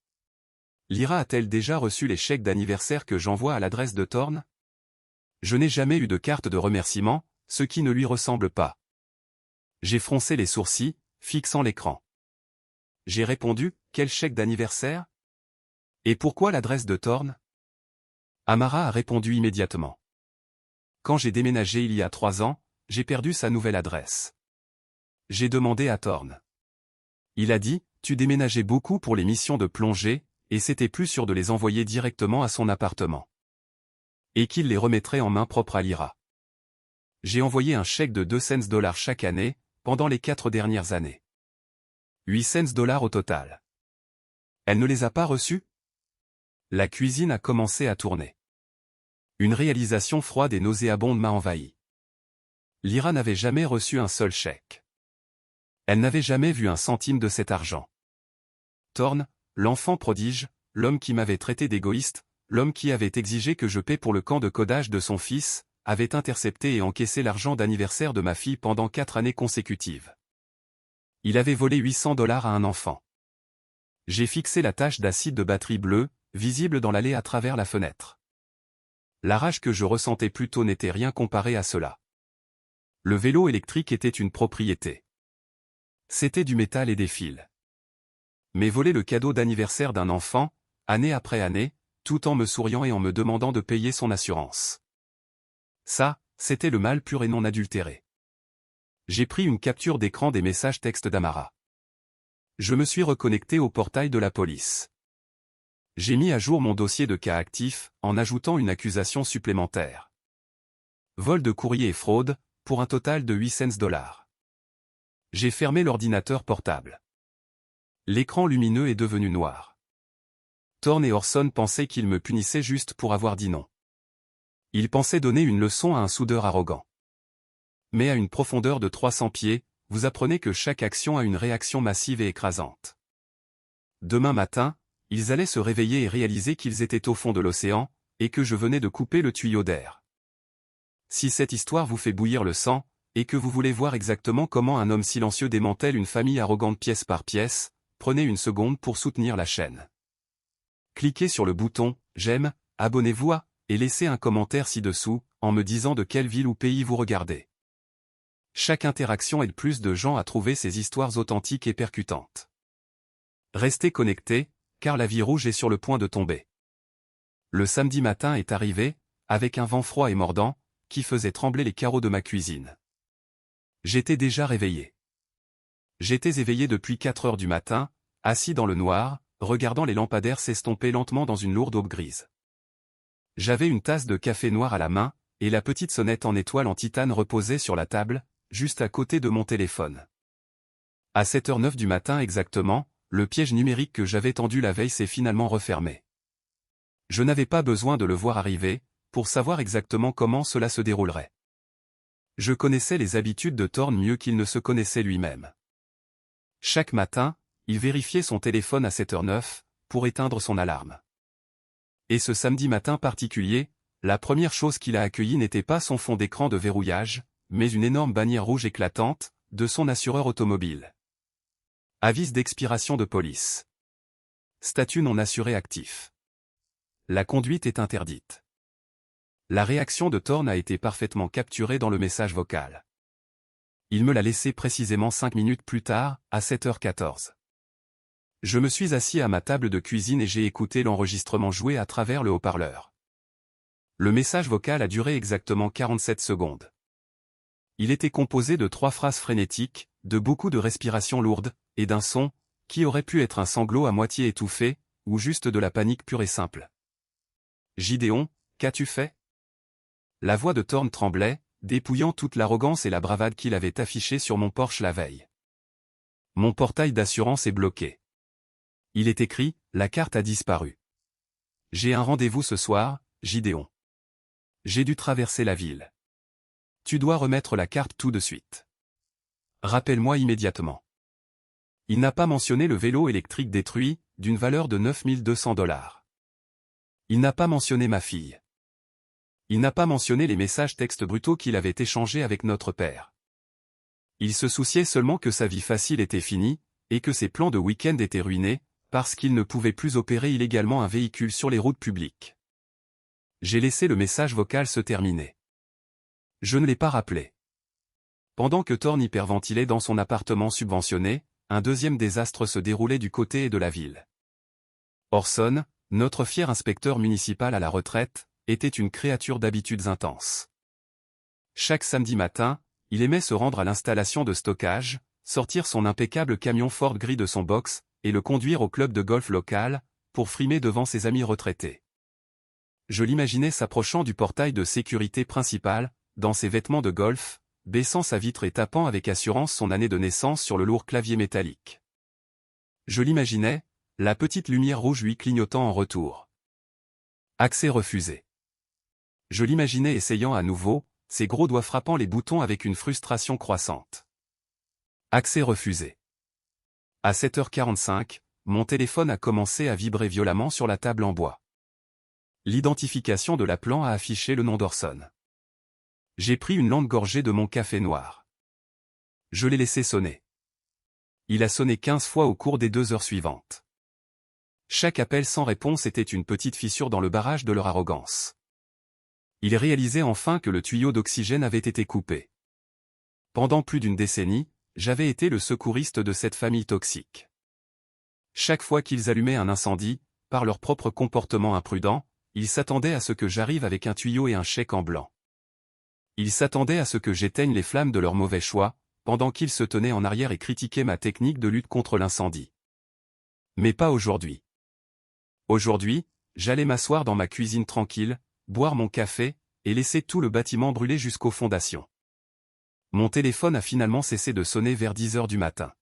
Lyra a-t-elle déjà reçu les chèques d'anniversaire que j'envoie à l'adresse de Thorn? Je n'ai jamais eu de carte de remerciement, ce qui ne lui ressemble pas. J'ai froncé les sourcils, fixant l'écran. J'ai répondu, quel chèque d'anniversaire? Et pourquoi l'adresse de Thorn? Amara a répondu immédiatement. Quand j'ai déménagé il y a 3 ans, j'ai perdu sa nouvelle adresse. J'ai demandé à Thorn. Il a dit, tu déménageais beaucoup pour les missions de plongée, et c'était plus sûr de les envoyer directement à son appartement. Et qu'il les remettrait en main propre à Lyra. J'ai envoyé un chèque de 2 cents $ chaque année, pendant les 4 dernières années. 8 cents $ au total. Elle ne les a pas reçus? La cuisine a commencé à tourner. Une réalisation froide et nauséabonde m'a envahi. Lyra n'avait jamais reçu un seul chèque. Elle n'avait jamais vu un centime de cet argent. Thorn, l'enfant prodige, l'homme qui m'avait traité d'égoïste, l'homme qui avait exigé que je paie pour le camp de codage de son fils, avait intercepté et encaissé l'argent d'anniversaire de ma fille pendant 4 années consécutives. Il avait volé 800 $ à un enfant. J'ai fixé la tache d'acide de batterie bleue, visible dans l'allée à travers la fenêtre. La rage que je ressentais plus tôt n'était rien comparé à cela. Le vélo électrique était une propriété. C'était du métal et des fils. Mais voler le cadeau d'anniversaire d'un enfant, année après année, tout en me souriant et en me demandant de payer son assurance. Ça, c'était le mal pur et non adultéré. J'ai pris une capture d'écran des messages textes d'Amara. Je me suis reconnecté au portail de la police. J'ai mis à jour mon dossier de cas actif, en ajoutant une accusation supplémentaire. Vol de courrier et fraude, pour un total de 8 cents $. J'ai fermé l'ordinateur portable. L'écran lumineux est devenu noir. Thorn et Orson pensaient qu'ils me punissaient juste pour avoir dit non. Il pensait donner une leçon à un soudeur arrogant. Mais à une profondeur de 300 pieds, vous apprenez que chaque action a une réaction massive et écrasante. Demain matin, ils allaient se réveiller et réaliser qu'ils étaient au fond de l'océan, et que je venais de couper le tuyau d'air. Si cette histoire vous fait bouillir le sang, et que vous voulez voir exactement comment un homme silencieux démantèle une famille arrogante pièce par pièce, prenez une seconde pour soutenir la chaîne. Cliquez sur le bouton « J'aime », abonnez-vous et laissez un commentaire ci-dessous, en me disant de quelle ville ou pays vous regardez. Chaque interaction aide plus de gens à trouver ces histoires authentiques et percutantes. Restez connectés, car la vie rouge est sur le point de tomber. Le samedi matin est arrivé, avec un vent froid et mordant, qui faisait trembler les carreaux de ma cuisine. J'étais déjà réveillé. J'étais éveillé depuis 4 heures du matin, assis dans le noir, regardant les lampadaires s'estomper lentement dans une lourde aube grise. J'avais une tasse de café noir à la main, et la petite sonnette en étoile en titane reposait sur la table, juste à côté de mon téléphone. À 7h09 du matin exactement, le piège numérique que j'avais tendu la veille s'est finalement refermé. Je n'avais pas besoin de le voir arriver, pour savoir exactement comment cela se déroulerait. Je connaissais les habitudes de Thorn mieux qu'il ne se connaissait lui-même. Chaque matin, il vérifiait son téléphone à 7h09, pour éteindre son alarme. Et ce samedi matin particulier, la première chose qu'il a accueillie n'était pas son fond d'écran de verrouillage, mais une énorme bannière rouge éclatante, de son assureur automobile. Avis d'expiration de police. Statut non assuré actif. La conduite est interdite. La réaction de Thorn a été parfaitement capturée dans le message vocal. Il me l'a laissé précisément 5 minutes plus tard, à 7h14. Je me suis assis à ma table de cuisine et j'ai écouté l'enregistrement joué à travers le haut-parleur. Le message vocal a duré exactement 47 secondes. Il était composé de 3 phrases frénétiques, de beaucoup de respirations lourdes, et d'un son, qui aurait pu être un sanglot à moitié étouffé, ou juste de la panique pure et simple. « Gideon, qu'as-tu fait ?» La voix de Thorn tremblait, dépouillant toute l'arrogance et la bravade qu'il avait affichée sur mon Porsche la veille. Mon portail d'assurance est bloqué. Il est écrit, la carte a disparu. J'ai un rendez-vous ce soir, Gideon. J'ai dû traverser la ville. Tu dois remettre la carte tout de suite. Rappelle-moi immédiatement. Il n'a pas mentionné le vélo électrique détruit, d'une valeur de 9200 $. Il n'a pas mentionné ma fille. Il n'a pas mentionné les messages textes brutaux qu'il avait échangés avec notre père. Il se souciait seulement que sa vie facile était finie, et que ses plans de week-end étaient ruinés, parce qu'il ne pouvait plus opérer illégalement un véhicule sur les routes publiques. J'ai laissé le message vocal se terminer. Je ne l'ai pas rappelé. Pendant que Thorn hyperventilait dans son appartement subventionné, un deuxième désastre se déroulait du côté de la ville. Orson, notre fier inspecteur municipal à la retraite, était une créature d'habitudes intenses. Chaque samedi matin, il aimait se rendre à l'installation de stockage, sortir son impeccable camion Ford gris de son box, et le conduire au club de golf local, pour frimer devant ses amis retraités. Je l'imaginais s'approchant du portail de sécurité principal, dans ses vêtements de golf, baissant sa vitre et tapant avec assurance son année de naissance sur le lourd clavier métallique. Je l'imaginais, la petite lumière rouge lui clignotant en retour. Accès refusé. Je l'imaginais essayant à nouveau, ses gros doigts frappant les boutons avec une frustration croissante. Accès refusé. À 7h45, mon téléphone a commencé à vibrer violemment sur la table en bois. L'identification de l'appelant a affiché le nom d'Orson. J'ai pris une longue gorgée de mon café noir. Je l'ai laissé sonner. Il a sonné 15 fois au cours des 2 heures suivantes. Chaque appel sans réponse était une petite fissure dans le barrage de leur arrogance. Il réalisait enfin que le tuyau d'oxygène avait été coupé. Pendant plus d'une décennie, j'avais été le secouriste de cette famille toxique. Chaque fois qu'ils allumaient un incendie, par leur propre comportement imprudent, ils s'attendaient à ce que j'arrive avec un tuyau et un chèque en blanc. Ils s'attendaient à ce que j'éteigne les flammes de leur mauvais choix, pendant qu'ils se tenaient en arrière et critiquaient ma technique de lutte contre l'incendie. Mais pas aujourd'hui. Aujourd'hui, j'allais m'asseoir dans ma cuisine tranquille, boire mon café, et laisser tout le bâtiment brûler jusqu'aux fondations. Mon téléphone a finalement cessé de sonner vers 10 heures du matin.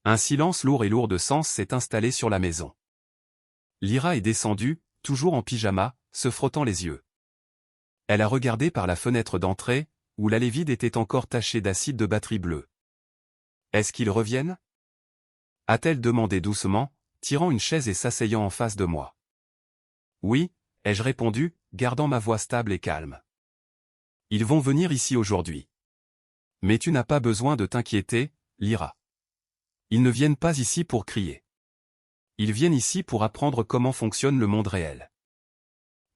Un silence lourd et lourd de sens s'est installé sur la maison. Lyra est descendue, toujours en pyjama, se frottant les yeux. Elle a regardé par la fenêtre d'entrée, où l'allée vide était encore tachée d'acide de batterie bleue. Est-ce qu'ils reviennent? A-t-elle demandé doucement, tirant une chaise et s'asseyant en face de moi. Oui, ai-je répondu, gardant ma voix stable et calme. Ils vont venir ici aujourd'hui. Mais tu n'as pas besoin de t'inquiéter, Lyra. Ils ne viennent pas ici pour crier. Ils viennent ici pour apprendre comment fonctionne le monde réel.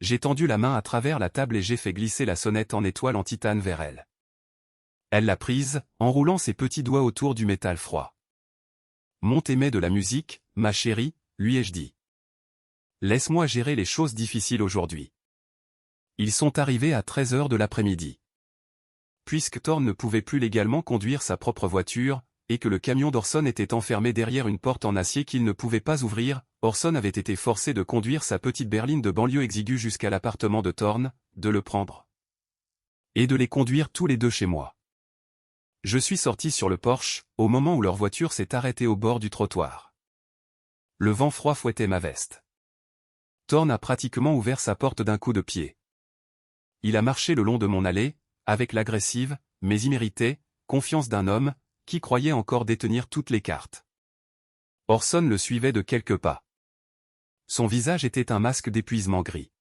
J'ai tendu la main à travers la table et j'ai fait glisser la sonnette en étoile en titane vers elle. Elle l'a prise, enroulant ses petits doigts autour du métal froid. Monte et mets de la musique, ma chérie, lui ai-je dit. Laisse-moi gérer les choses difficiles aujourd'hui. Ils sont arrivés à 13 h de l'après-midi. Puisque Thorn ne pouvait plus légalement conduire sa propre voiture, et que le camion d'Orson était enfermé derrière une porte en acier qu'il ne pouvait pas ouvrir, Orson avait été forcé de conduire sa petite berline de banlieue exiguë jusqu'à l'appartement de Thorn, de le prendre. Et de les conduire tous les deux chez moi. Je suis sorti sur le porche, au moment où leur voiture s'est arrêtée au bord du trottoir. Le vent froid fouettait ma veste. Thorn a pratiquement ouvert sa porte d'un coup de pied. Il a marché le long de mon allée, avec l'agressive, mais imméritée, confiance d'un homme, qui croyait encore détenir toutes les cartes. Orson le suivait de quelques pas. Son visage était un masque d'épuisement gris.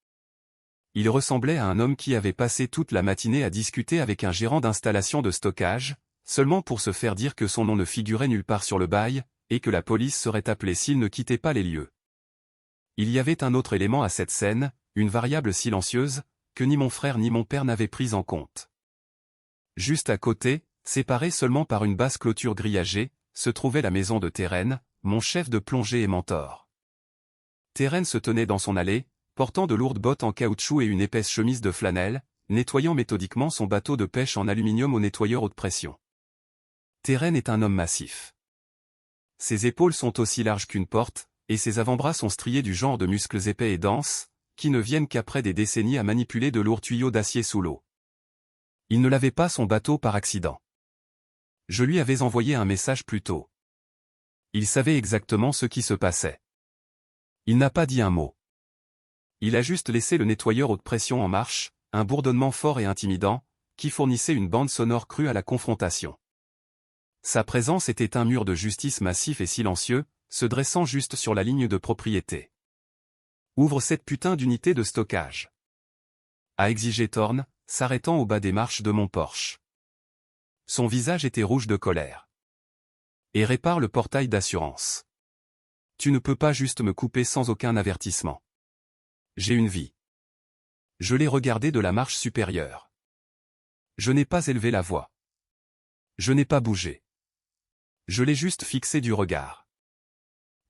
Il ressemblait à un homme qui avait passé toute la matinée à discuter avec un gérant d'installation de stockage, seulement pour se faire dire que son nom ne figurait nulle part sur le bail, et que la police serait appelée s'il ne quittait pas les lieux. Il y avait un autre élément à cette scène, une variable silencieuse, que ni mon frère ni mon père n'avaient prise en compte. Juste à côté, séparée seulement par une basse clôture grillagée, se trouvait la maison de Teren, mon chef de plongée et mentor. Teren se tenait dans son allée, portant de lourdes bottes en caoutchouc et une épaisse chemise de flanelle, nettoyant méthodiquement son bateau de pêche en aluminium au nettoyeur haute pression. Teren est un homme massif. Ses épaules sont aussi larges qu'une porte, et ses avant-bras sont striés du genre de muscles épais et denses, qui ne viennent qu'après des décennies à manipuler de lourds tuyaux d'acier sous l'eau. Il ne lavait pas son bateau par accident. Je lui avais envoyé un message plus tôt. Il savait exactement ce qui se passait. Il n'a pas dit un mot. Il a juste laissé le nettoyeur haute pression en marche, un bourdonnement fort et intimidant, qui fournissait une bande sonore crue à la confrontation. Sa présence était un mur de justice massif et silencieux, se dressant juste sur la ligne de propriété. Ouvre cette putain d'unité de stockage. A exigé Thorn, s'arrêtant au bas des marches de mon Porsche. Son visage était rouge de colère. Et répare le portail d'assurance. Tu ne peux pas juste me couper sans aucun avertissement. J'ai une vie. Je l'ai regardé de la marche supérieure. Je n'ai pas élevé la voix. Je n'ai pas bougé. Je l'ai juste fixé du regard.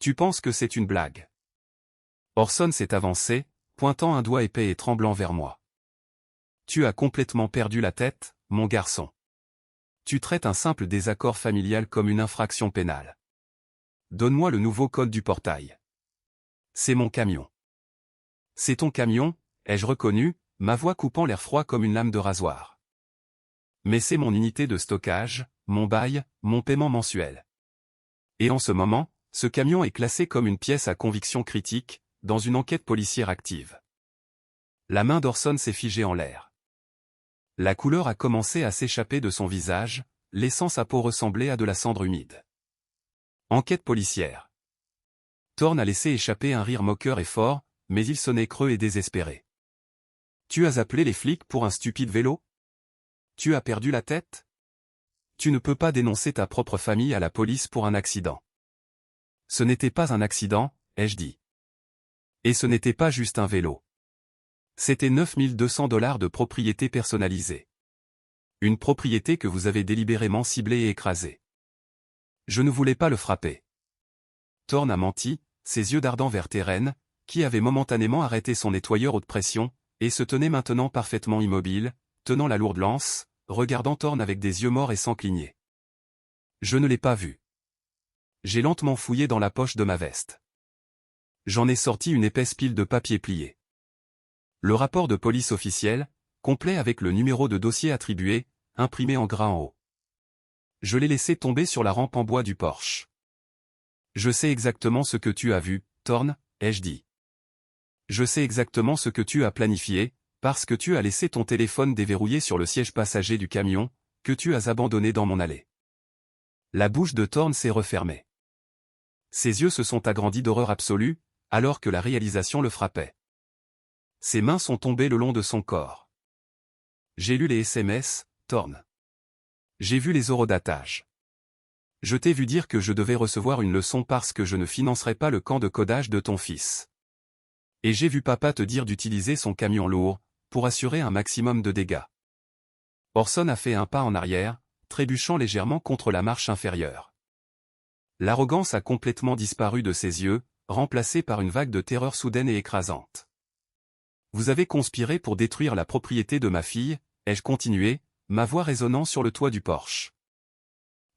Tu penses que c'est une blague? Orson s'est avancé, pointant un doigt épais et tremblant vers moi. Tu as complètement perdu la tête, mon garçon. Tu traites un simple désaccord familial comme une infraction pénale. Donne-moi le nouveau code du portail. C'est mon camion. C'est ton camion, ai-je reconnu, ma voix coupant l'air froid comme une lame de rasoir. Mais c'est mon unité de stockage, mon bail, mon paiement mensuel. Et en ce moment, ce camion est classé comme une pièce à conviction critique, dans une enquête policière active. La main d'Orson s'est figée en l'air. La couleur a commencé à s'échapper de son visage, laissant sa peau ressembler à de la cendre humide. Enquête policière. Thorn a laissé échapper un rire moqueur et fort, mais il sonnait creux et désespéré. Tu as appelé les flics pour un stupide vélo? Tu as perdu la tête? Tu ne peux pas dénoncer ta propre famille à la police pour un accident. Ce n'était pas un accident, ai-je dit. Et ce n'était pas juste un vélo. C'était 9200 $ de propriété personnalisée. Une propriété que vous avez délibérément ciblée et écrasée. Je ne voulais pas le frapper. Thorn a menti, ses yeux dardant vers Teren, qui avait momentanément arrêté son nettoyeur haute pression, et se tenait maintenant parfaitement immobile, tenant la lourde lance, regardant Thorn avec des yeux morts et sans cligner. Je ne l'ai pas vu. J'ai lentement fouillé dans la poche de ma veste. J'en ai sorti une épaisse pile de papier plié. Le rapport de police officiel, complet avec le numéro de dossier attribué, imprimé en gras en haut. Je l'ai laissé tomber sur la rampe en bois du Porsche. Je sais exactement ce que tu as vu, Thorn, ai-je dit. Je sais exactement ce que tu as planifié, Parce que tu as laissé ton téléphone déverrouillé sur le siège passager du camion, que tu as abandonné dans mon allée. La bouche de Thorne s'est refermée. Ses yeux se sont agrandis d'horreur absolue, alors que la réalisation le frappait. Ses mains sont tombées le long de son corps. J'ai lu les SMS, Thorne. J'ai vu les horodatage. Je t'ai vu dire que je devais recevoir une leçon parce que je ne financerais pas le camp de codage de ton fils. Et j'ai vu papa te dire d'utiliser son camion lourd, pour assurer un maximum de dégâts. Orson a fait un pas en arrière, trébuchant légèrement contre la marche inférieure. L'arrogance a complètement disparu de ses yeux, remplacée par une vague de terreur soudaine et écrasante. Vous avez conspiré pour détruire la propriété de ma fille, ai-je continué, ma voix résonnant sur le toit du Porsche.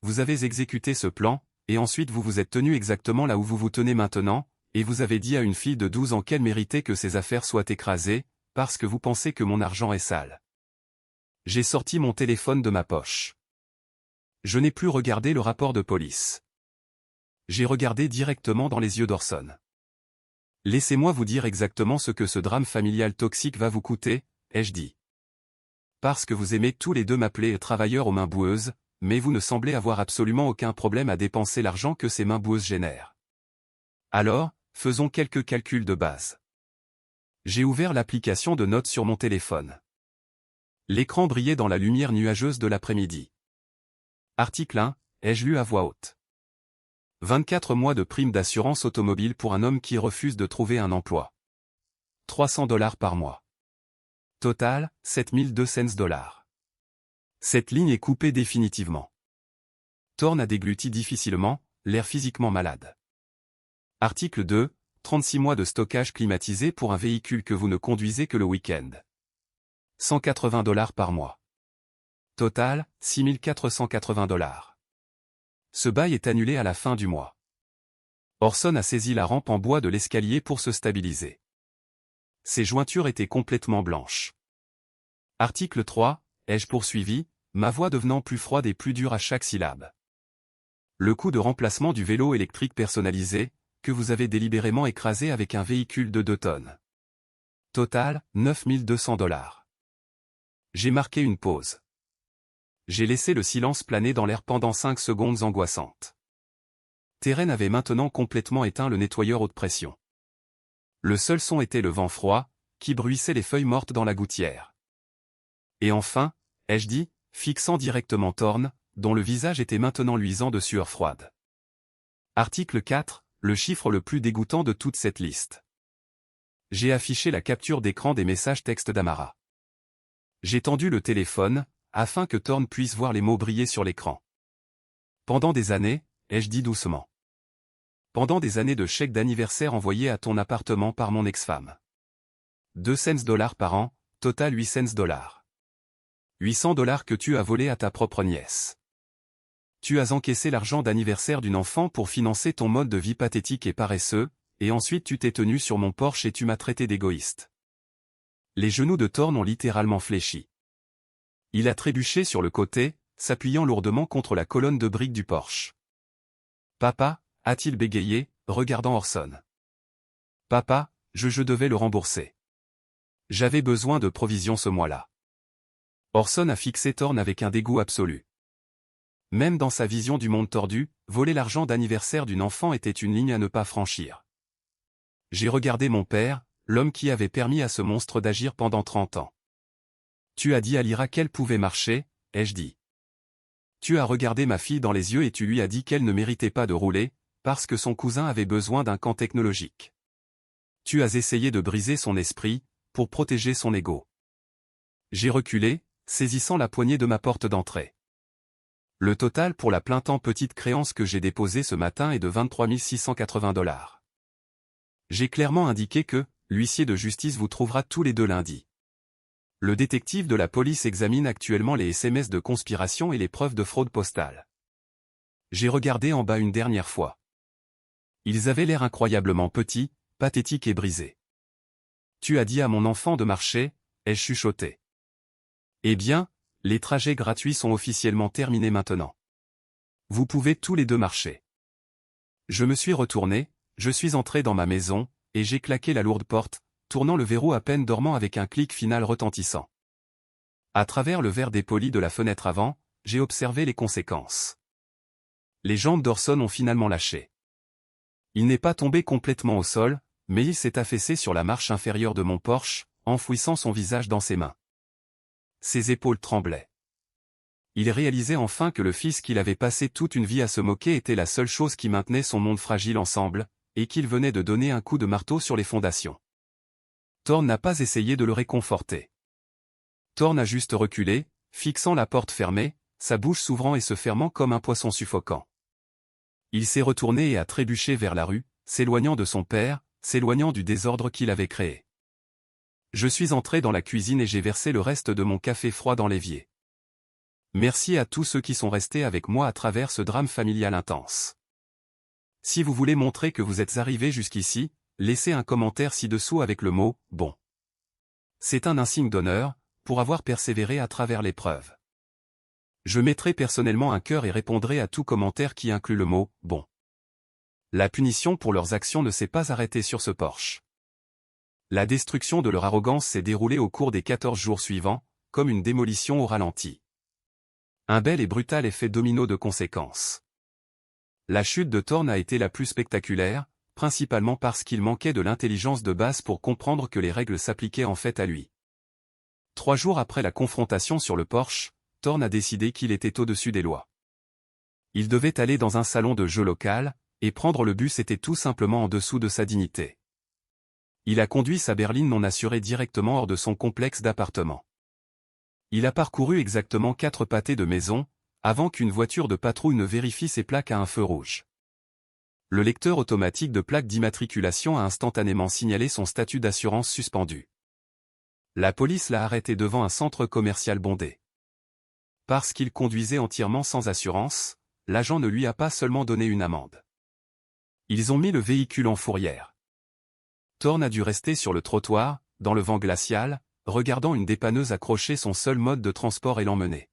Vous avez exécuté ce plan, et ensuite vous vous êtes tenu exactement là où vous vous tenez maintenant, et vous avez dit à une fille de 12 ans qu'elle méritait que ses affaires soient écrasées, parce que vous pensez que mon argent est sale. J'ai sorti mon téléphone de ma poche. Je n'ai plus regardé le rapport de police. J'ai regardé directement dans les yeux d'Orson. Laissez-moi vous dire exactement ce que ce drame familial toxique va vous coûter, ai-je dit. Parce que vous aimez tous les deux m'appeler travailleur aux mains boueuses, mais vous ne semblez avoir absolument aucun problème à dépenser l'argent que ces mains boueuses génèrent. Alors, faisons quelques calculs de base. J'ai ouvert l'application de notes sur mon téléphone. L'écran brillait dans la lumière nuageuse de l'après-midi. Article 1, ai-je lu à voix haute. 24 mois de prime d'assurance automobile pour un homme qui refuse de trouver un emploi. $300 par mois. Total, 7200 $. Cette ligne est coupée définitivement. Thorne a dégluti difficilement, l'air physiquement malade. Article 2, 36 mois de stockage climatisé pour un véhicule que vous ne conduisez que le week-end. $180 par mois. Total, 6480 $. Ce bail est annulé à la fin du mois. Orson a saisi la rampe en bois de l'escalier pour se stabiliser. Ses jointures étaient complètement blanches. Article 3, ai-je poursuivi, ma voix devenant plus froide et plus dure à chaque syllabe. Le coût de remplacement du vélo électrique personnalisé, que vous avez délibérément écrasé avec un véhicule de 2 tonnes. Total, 9200 $. J'ai marqué une pause. J'ai laissé le silence planer dans l'air pendant 5 secondes angoissantes. Terren avait maintenant complètement éteint le nettoyeur haute pression. Le seul son était le vent froid, qui bruissait les feuilles mortes dans la gouttière. Et enfin, ai-je dit, fixant directement Thorne, dont le visage était maintenant luisant de sueur froide. Article 4, le chiffre le plus dégoûtant de toute cette liste. J'ai affiché la capture d'écran des messages textes d'Amara. J'ai tendu le téléphone, afin que Thorne puisse voir les mots briller sur l'écran. Pendant des années, ai-je dit doucement. Pendant des années de chèques d'anniversaire envoyés à ton appartement par mon ex-femme. 200 $ par an, total 800 $. 800 $ que tu as volé à ta propre nièce. Tu as encaissé l'argent d'anniversaire d'une enfant pour financer ton mode de vie pathétique et paresseux, et ensuite tu t'es tenu sur mon Porsche et tu m'as traité d'égoïste. Les genoux de Thorne ont littéralement fléchi. Il a trébuché sur le côté, s'appuyant lourdement contre la colonne de briques du Porsche. Papa, a-t-il bégayé, regardant Orson. Papa, je devais le rembourser. J'avais besoin de provisions ce mois-là. Orson a fixé Thorne avec un dégoût absolu. Même dans sa vision du monde tordu, voler l'argent d'anniversaire d'une enfant était une ligne à ne pas franchir. J'ai regardé mon père, l'homme qui avait permis à ce monstre d'agir pendant 30 ans. Tu as dit à Lyra qu'elle pouvait marcher, ai-je dit. Tu as regardé ma fille dans les yeux et tu lui as dit qu'elle ne méritait pas de rouler, parce que son cousin avait besoin d'un camp technologique. Tu as essayé de briser son esprit, pour protéger son ego. J'ai reculé, saisissant la poignée de ma porte d'entrée. Le total pour la plein temps petite créance que j'ai déposée ce matin est de 23 680 $. J'ai clairement indiqué que, l'huissier de justice vous trouvera tous les 2 lundis. Le détective de la police examine actuellement les SMS de conspiration et les preuves de fraude postale. J'ai regardé en bas une dernière fois. Ils avaient l'air incroyablement petits, pathétiques et brisés. Tu as dit à mon enfant de marcher, ai-je chuchoté. Eh bien, les trajets gratuits sont officiellement terminés maintenant. Vous pouvez tous les 2 marcher. Je me suis retourné, je suis entré dans ma maison, et j'ai claqué la lourde porte, tournant le verrou à peine dormant avec un clic final retentissant. À travers le verre dépoli de la fenêtre avant, j'ai observé les conséquences. Les jambes d'Orson ont finalement lâché. Il n'est pas tombé complètement au sol, mais il s'est affaissé sur la marche inférieure de mon Porsche, enfouissant son visage dans ses mains. Ses épaules tremblaient. Il réalisait enfin que le fils qu'il avait passé toute une vie à se moquer était la seule chose qui maintenait son monde fragile ensemble, et qu'il venait de donner un coup de marteau sur les fondations. Thorne n'a pas essayé de le réconforter. Thorne a juste reculé, fixant la porte fermée, sa bouche s'ouvrant et se fermant comme un poisson suffocant. Il s'est retourné et a trébuché vers la rue, s'éloignant de son père, s'éloignant du désordre qu'il avait créé. Je suis entré dans la cuisine et j'ai versé le reste de mon café froid dans l'évier. Merci à tous ceux qui sont restés avec moi à travers ce drame familial intense. Si vous voulez montrer que vous êtes arrivés jusqu'ici, laissez un commentaire ci-dessous avec le mot « bon ». C'est un insigne d'honneur, pour avoir persévéré à travers l'épreuve. Je mettrai personnellement un cœur et répondrai à tout commentaire qui inclut le mot « bon ». La punition pour leurs actions ne s'est pas arrêtée sur ce Porsche. La destruction de leur arrogance s'est déroulée au cours des 14 jours suivants, comme une démolition au ralenti. Un bel et brutal effet domino de conséquences. La chute de Thorne a été la plus spectaculaire, principalement parce qu'il manquait de l'intelligence de base pour comprendre que les règles s'appliquaient en fait à lui. 3 jours après la confrontation sur le Porsche, Thorne a décidé qu'il était au-dessus des lois. Il devait aller dans un salon de jeu local, et prendre le bus était tout simplement en dessous de sa dignité. Il a conduit sa berline non assurée directement hors de son complexe d'appartements. Il a parcouru exactement 4 pâtés de maison, avant qu'une voiture de patrouille ne vérifie ses plaques à un feu rouge. Le lecteur automatique de plaques d'immatriculation a instantanément signalé son statut d'assurance suspendu. La police l'a arrêté devant un centre commercial bondé. Parce qu'il conduisait entièrement sans assurance, l'agent ne lui a pas seulement donné une amende. Ils ont mis le véhicule en fourrière. Thorne a dû rester sur le trottoir, dans le vent glacial, regardant une dépanneuse accrocher son seul mode de transport et l'emmener.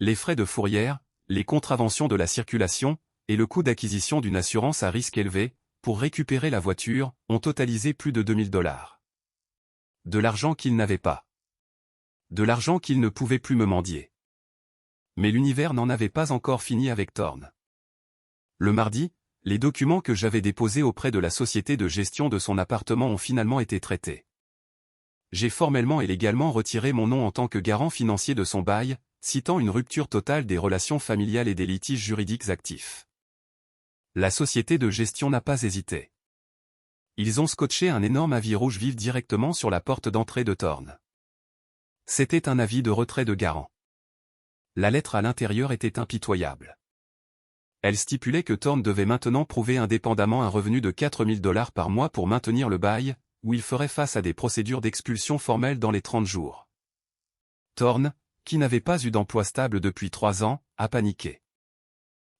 Les frais de fourrière, les contraventions de la circulation, et le coût d'acquisition d'une assurance à risque élevé, pour récupérer la voiture, ont totalisé plus de $2000. De l'argent qu'il n'avait pas. De l'argent qu'il ne pouvait plus me mendier. Mais l'univers n'en avait pas encore fini avec Thorne. Le mardi, les documents que j'avais déposés auprès de la société de gestion de son appartement ont finalement été traités. J'ai formellement et légalement retiré mon nom en tant que garant financier de son bail, citant une rupture totale des relations familiales et des litiges juridiques actifs. La société de gestion n'a pas hésité. Ils ont scotché un énorme avis rouge vif directement sur la porte d'entrée de Thorne. C'était un avis de retrait de garant. La lettre à l'intérieur était impitoyable. Elle stipulait que Thorne devait maintenant prouver indépendamment un revenu de $4000 par mois pour maintenir le bail, où il ferait face à des procédures d'expulsion formelles dans les 30 jours. Thorne, qui n'avait pas eu d'emploi stable depuis 3 ans, a paniqué.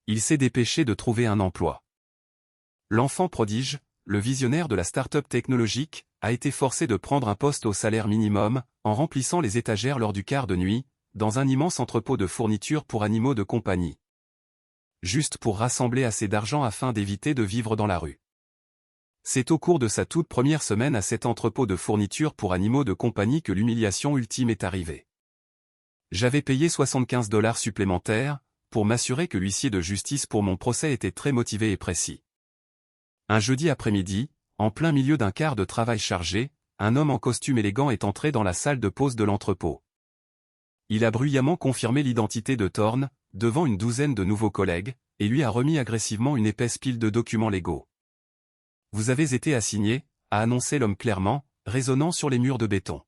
Il s'est dépêché de trouver un emploi. L'enfant prodige, le visionnaire de la start-up technologique, a été forcé de prendre un poste au salaire minimum, en remplissant les étagères lors du quart de nuit, dans un immense entrepôt de fournitures pour animaux de compagnie. Juste pour rassembler assez d'argent afin d'éviter de vivre dans la rue. C'est au cours de sa toute première semaine à cet entrepôt de fournitures pour animaux de compagnie que l'humiliation ultime est arrivée. J'avais payé $75 supplémentaires, pour m'assurer que l'huissier de justice pour mon procès était très motivé et précis. Un jeudi après-midi, en plein milieu d'un quart de travail chargé, un homme en costume élégant est entré dans la salle de pause de l'entrepôt. Il a bruyamment confirmé l'identité de Thorne, devant une douzaine de nouveaux collègues, et lui a remis agressivement une épaisse pile de documents légaux. « Vous avez été assigné », a annoncé l'homme clairement, résonnant sur les murs de béton.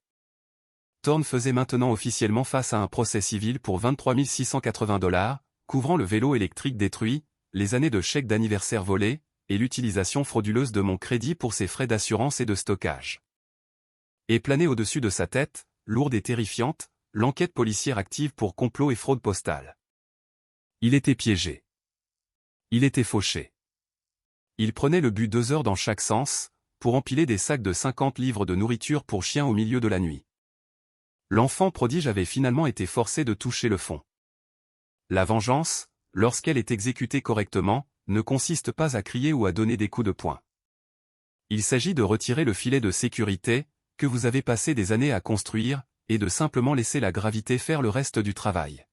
Thorne faisait maintenant officiellement face à un procès civil pour $23 680, couvrant le vélo électrique détruit, les années de chèques d'anniversaire volés, et l'utilisation frauduleuse de mon crédit pour ses frais d'assurance et de stockage. Et planait au-dessus de sa tête, lourde et terrifiante, l'enquête policière active pour complot et fraude postale. Il était piégé. Il était fauché. Il prenait le bus 2 heures dans chaque sens, pour empiler des sacs de 50 livres de nourriture pour chiens au milieu de la nuit. L'enfant prodige avait finalement été forcé de toucher le fond. La vengeance, lorsqu'elle est exécutée correctement, ne consiste pas à crier ou à donner des coups de poing. Il s'agit de retirer le filet de sécurité, que vous avez passé des années à construire, et de simplement laisser la gravité faire le reste du travail.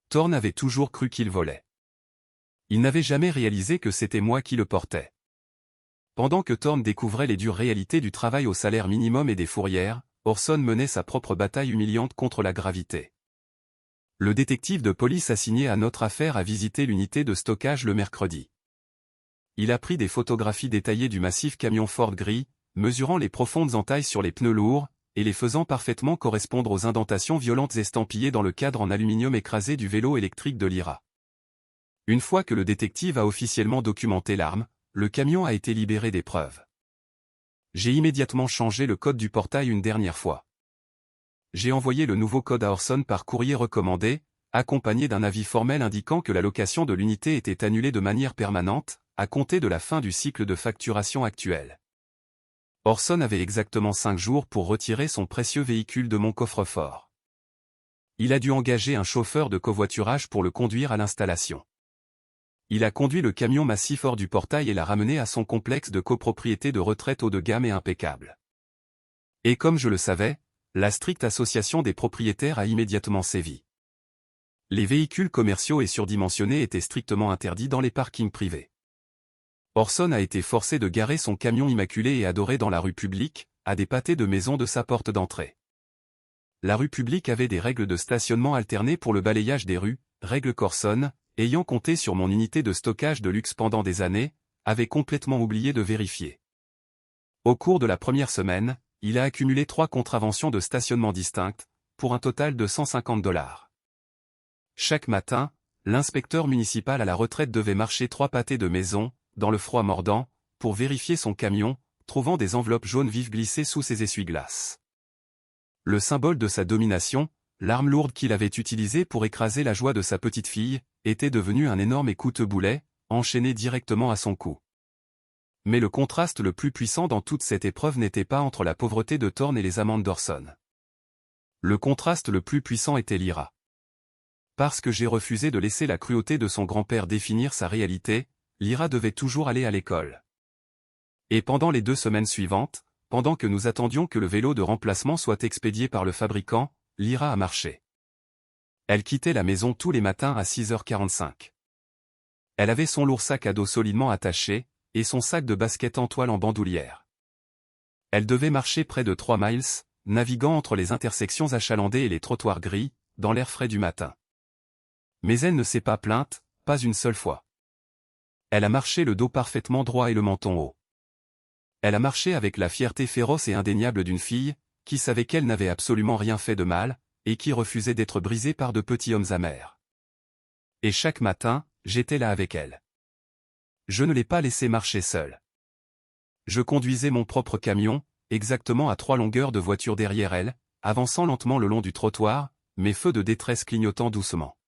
Thorne avait toujours cru qu'il volait. Il n'avait jamais réalisé que c'était moi qui le portais. Pendant que Thorne découvrait les dures réalités du travail au salaire minimum et des fourrières, Orson menait sa propre bataille humiliante contre la gravité. Le détective de police assigné à notre affaire a visité l'unité de stockage le mercredi. Il a pris des photographies détaillées du massif camion Ford gris, mesurant les profondes entailles sur les pneus lourds, et les faisant parfaitement correspondre aux indentations violentes estampillées dans le cadre en aluminium écrasé du vélo électrique de Lyra. Une fois que le détective a officiellement documenté l'arme, le camion a été libéré des preuves. J'ai immédiatement changé le code du portail une dernière fois. J'ai envoyé le nouveau code à Orson par courrier recommandé, accompagné d'un avis formel indiquant que la location de l'unité était annulée de manière permanente, à compter de la fin du cycle de facturation actuel. Orson avait exactement 5 jours pour retirer son précieux véhicule de mon coffre-fort. Il a dû engager un chauffeur de covoiturage pour le conduire à l'installation. Il a conduit le camion massif hors du portail et l'a ramené à son complexe de copropriété de retraite haut de gamme et impeccable. Et comme je le savais, la stricte association des propriétaires a immédiatement sévi. Les véhicules commerciaux et surdimensionnés étaient strictement interdits dans les parkings privés. Orson a été forcé de garer son camion immaculé et adoré dans la rue publique, à des pâtés de maison de sa porte d'entrée. La rue publique avait des règles de stationnement alternées pour le balayage des rues, règles qu'Orson, ayant compté sur mon unité de stockage de luxe pendant des années, avait complètement oublié de vérifier. Au cours de la première semaine, il a accumulé 3 contraventions de stationnement distinctes, pour un total de $150. Chaque matin, l'inspecteur municipal à la retraite devait marcher 3 pâtés de maison, dans le froid mordant, pour vérifier son camion, trouvant des enveloppes jaunes vives glissées sous ses essuie-glaces. Le symbole de sa domination, l'arme lourde qu'il avait utilisée pour écraser la joie de sa petite fille, était devenu un énorme et coûteux boulet, enchaîné directement à son cou. Mais le contraste le plus puissant dans toute cette épreuve n'était pas entre la pauvreté de Thorne et les amendes d'Orson. Le contraste le plus puissant était Lyra. Parce que j'ai refusé de laisser la cruauté de son grand-père définir sa réalité, Lyra devait toujours aller à l'école. Et pendant les 2 semaines suivantes, pendant que nous attendions que le vélo de remplacement soit expédié par le fabricant, Lyra a marché. Elle quittait la maison tous les matins à 6h45. Elle avait son lourd sac à dos solidement attaché, et son sac de basket en toile en bandoulière. Elle devait marcher près de 3 miles, naviguant entre les intersections achalandées et les trottoirs gris, dans l'air frais du matin. Mais elle ne s'est pas plainte, pas une seule fois. Elle a marché le dos parfaitement droit et le menton haut. Elle a marché avec la fierté féroce et indéniable d'une fille, qui savait qu'elle n'avait absolument rien fait de mal, et qui refusait d'être brisée par de petits hommes amers. Et chaque matin, j'étais là avec elle. Je ne l'ai pas laissée marcher seule. Je conduisais mon propre camion, exactement à 3 longueurs de voiture derrière elle, avançant lentement le long du trottoir, mes feux de détresse clignotant doucement.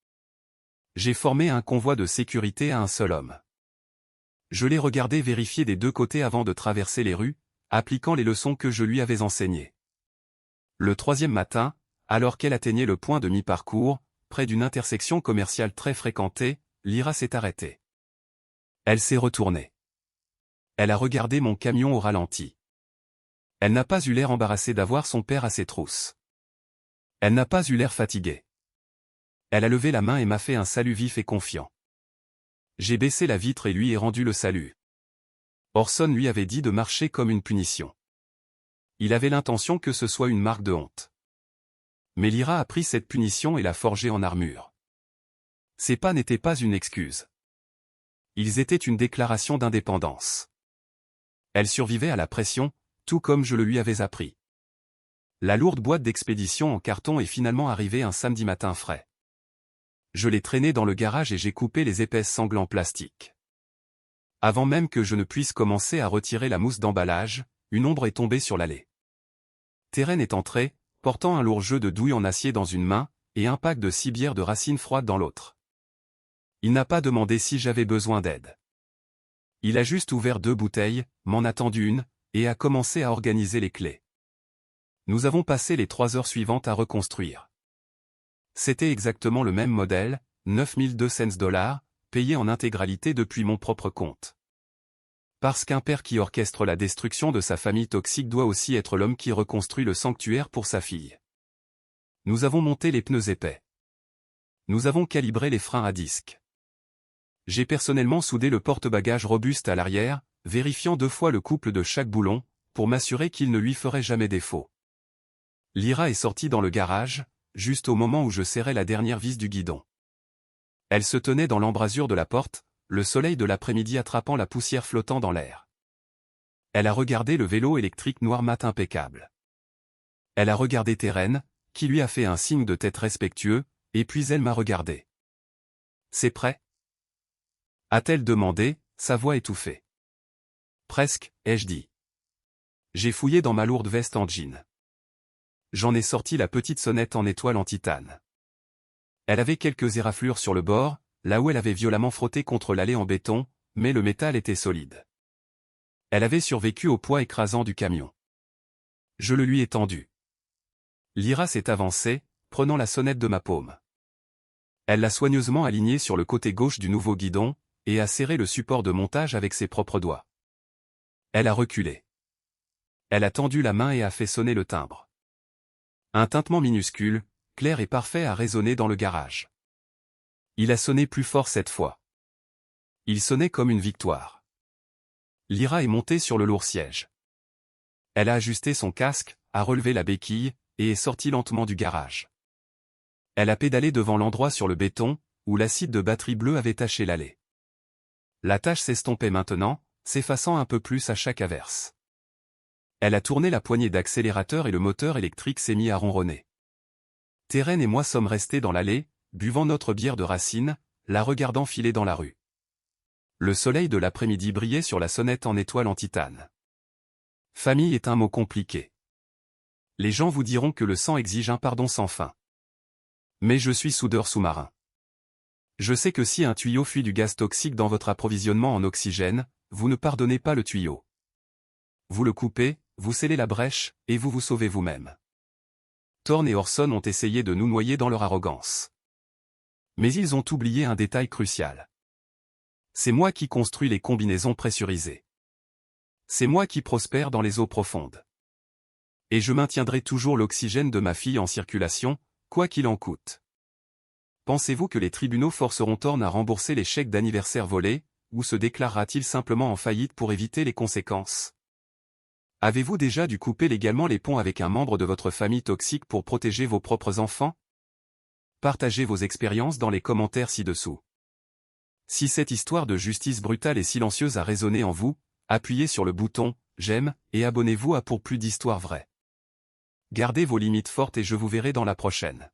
J'ai formé un convoi de sécurité à un seul homme. Je l'ai regardé vérifier des 2 côtés avant de traverser les rues, appliquant les leçons que je lui avais enseignées. Le 3e matin, alors qu'elle atteignait le point de mi-parcours, près d'une intersection commerciale très fréquentée, Lyra s'est arrêtée. Elle s'est retournée. Elle a regardé mon camion au ralenti. Elle n'a pas eu l'air embarrassée d'avoir son père à ses trousses. Elle n'a pas eu l'air fatiguée. Elle a levé la main et m'a fait un salut vif et confiant. J'ai baissé la vitre et lui ai rendu le salut. Orson lui avait dit de marcher comme une punition. Il avait l'intention que ce soit une marque de honte. Mais Lyra a pris cette punition et l'a forgée en armure. Ses pas n'étaient pas une excuse. Ils étaient une déclaration d'indépendance. Elle survivait à la pression, tout comme je le lui avais appris. La lourde boîte d'expédition en carton est finalement arrivée un samedi matin frais. Je l'ai traînée dans le garage et j'ai coupé les épaisses sangles en plastique. Avant même que je ne puisse commencer à retirer la mousse d'emballage, une ombre est tombée sur l'allée. Terren est entré, portant un lourd jeu de douilles en acier dans une main, et un pack de 6 bières de racines froides dans l'autre. Il n'a pas demandé si j'avais besoin d'aide. Il a juste ouvert 2 bouteilles, m'en a tendu une, et a commencé à organiser les clés. Nous avons passé les 3 heures suivantes à reconstruire. C'était exactement le même modèle, 9200 $, payé en intégralité depuis mon propre compte. Parce qu'un père qui orchestre la destruction de sa famille toxique doit aussi être l'homme qui reconstruit le sanctuaire pour sa fille. Nous avons monté les pneus épais. Nous avons calibré les freins à disque. J'ai personnellement soudé le porte-bagages robuste à l'arrière, vérifiant 2 fois le couple de chaque boulon, pour m'assurer qu'il ne lui ferait jamais défaut. Lyra est sortie dans le garage, juste au moment où je serrais la dernière vis du guidon. Elle se tenait dans l'embrasure de la porte, le soleil de l'après-midi attrapant la poussière flottant dans l'air. Elle a regardé le vélo électrique noir mat impeccable. Elle a regardé Terren, qui lui a fait un signe de tête respectueux, et puis elle m'a regardé. « C'est prêt ?» a-t-elle demandé, sa voix étouffée. « Presque, ai-je dit. » J'ai fouillé dans ma lourde veste en jean. J'en ai sorti la petite sonnette en étoile en titane. Elle avait quelques éraflures sur le bord, là où elle avait violemment frotté contre l'allée en béton, mais le métal était solide. Elle avait survécu au poids écrasant du camion. Je le lui ai tendu. Lyra s'est avancée, prenant la sonnette de ma paume. Elle l'a soigneusement alignée sur le côté gauche du nouveau guidon, et a serré le support de montage avec ses propres doigts. Elle a reculé. Elle a tendu la main et a fait sonner le timbre. Un tintement minuscule, clair et parfait a résonné dans le garage. Il a sonné plus fort cette fois. Il sonnait comme une victoire. Lyra est montée sur le lourd siège. Elle a ajusté son casque, a relevé la béquille, et est sortie lentement du garage. Elle a pédalé devant l'endroit sur le béton, où l'acide de batterie bleue avait taché l'allée. La tache s'estompait maintenant, s'effaçant un peu plus à chaque averse. Elle a tourné la poignée d'accélérateur et le moteur électrique s'est mis à ronronner. Terren et moi sommes restés dans l'allée, buvant notre bière de racine, la regardant filer dans la rue. Le soleil de l'après-midi brillait sur la sonnette en étoile en titane. Famille est un mot compliqué. Les gens vous diront que le sang exige un pardon sans fin. Mais je suis soudeur sous-marin. Je sais que si un tuyau fuit du gaz toxique dans votre approvisionnement en oxygène, vous ne pardonnez pas le tuyau. Vous le coupez, vous scellez la brèche, et vous vous sauvez vous-même. Thorne et Orson ont essayé de nous noyer dans leur arrogance. Mais ils ont oublié un détail crucial. C'est moi qui construis les combinaisons pressurisées. C'est moi qui prospère dans les eaux profondes. Et je maintiendrai toujours l'oxygène de ma fille en circulation, quoi qu'il en coûte. Pensez-vous que les tribunaux forceront Thorne à rembourser les chèques d'anniversaire volés, ou se déclarera-t-il simplement en faillite pour éviter les conséquences? Avez-vous déjà dû couper légalement les ponts avec un membre de votre famille toxique pour protéger vos propres enfants? Partagez vos expériences dans les commentaires ci-dessous. Si cette histoire de justice brutale et silencieuse a résonné en vous, appuyez sur le bouton « J'aime » et abonnez-vous à pour plus d'histoires vraies. Gardez vos limites fortes et je vous verrai dans la prochaine.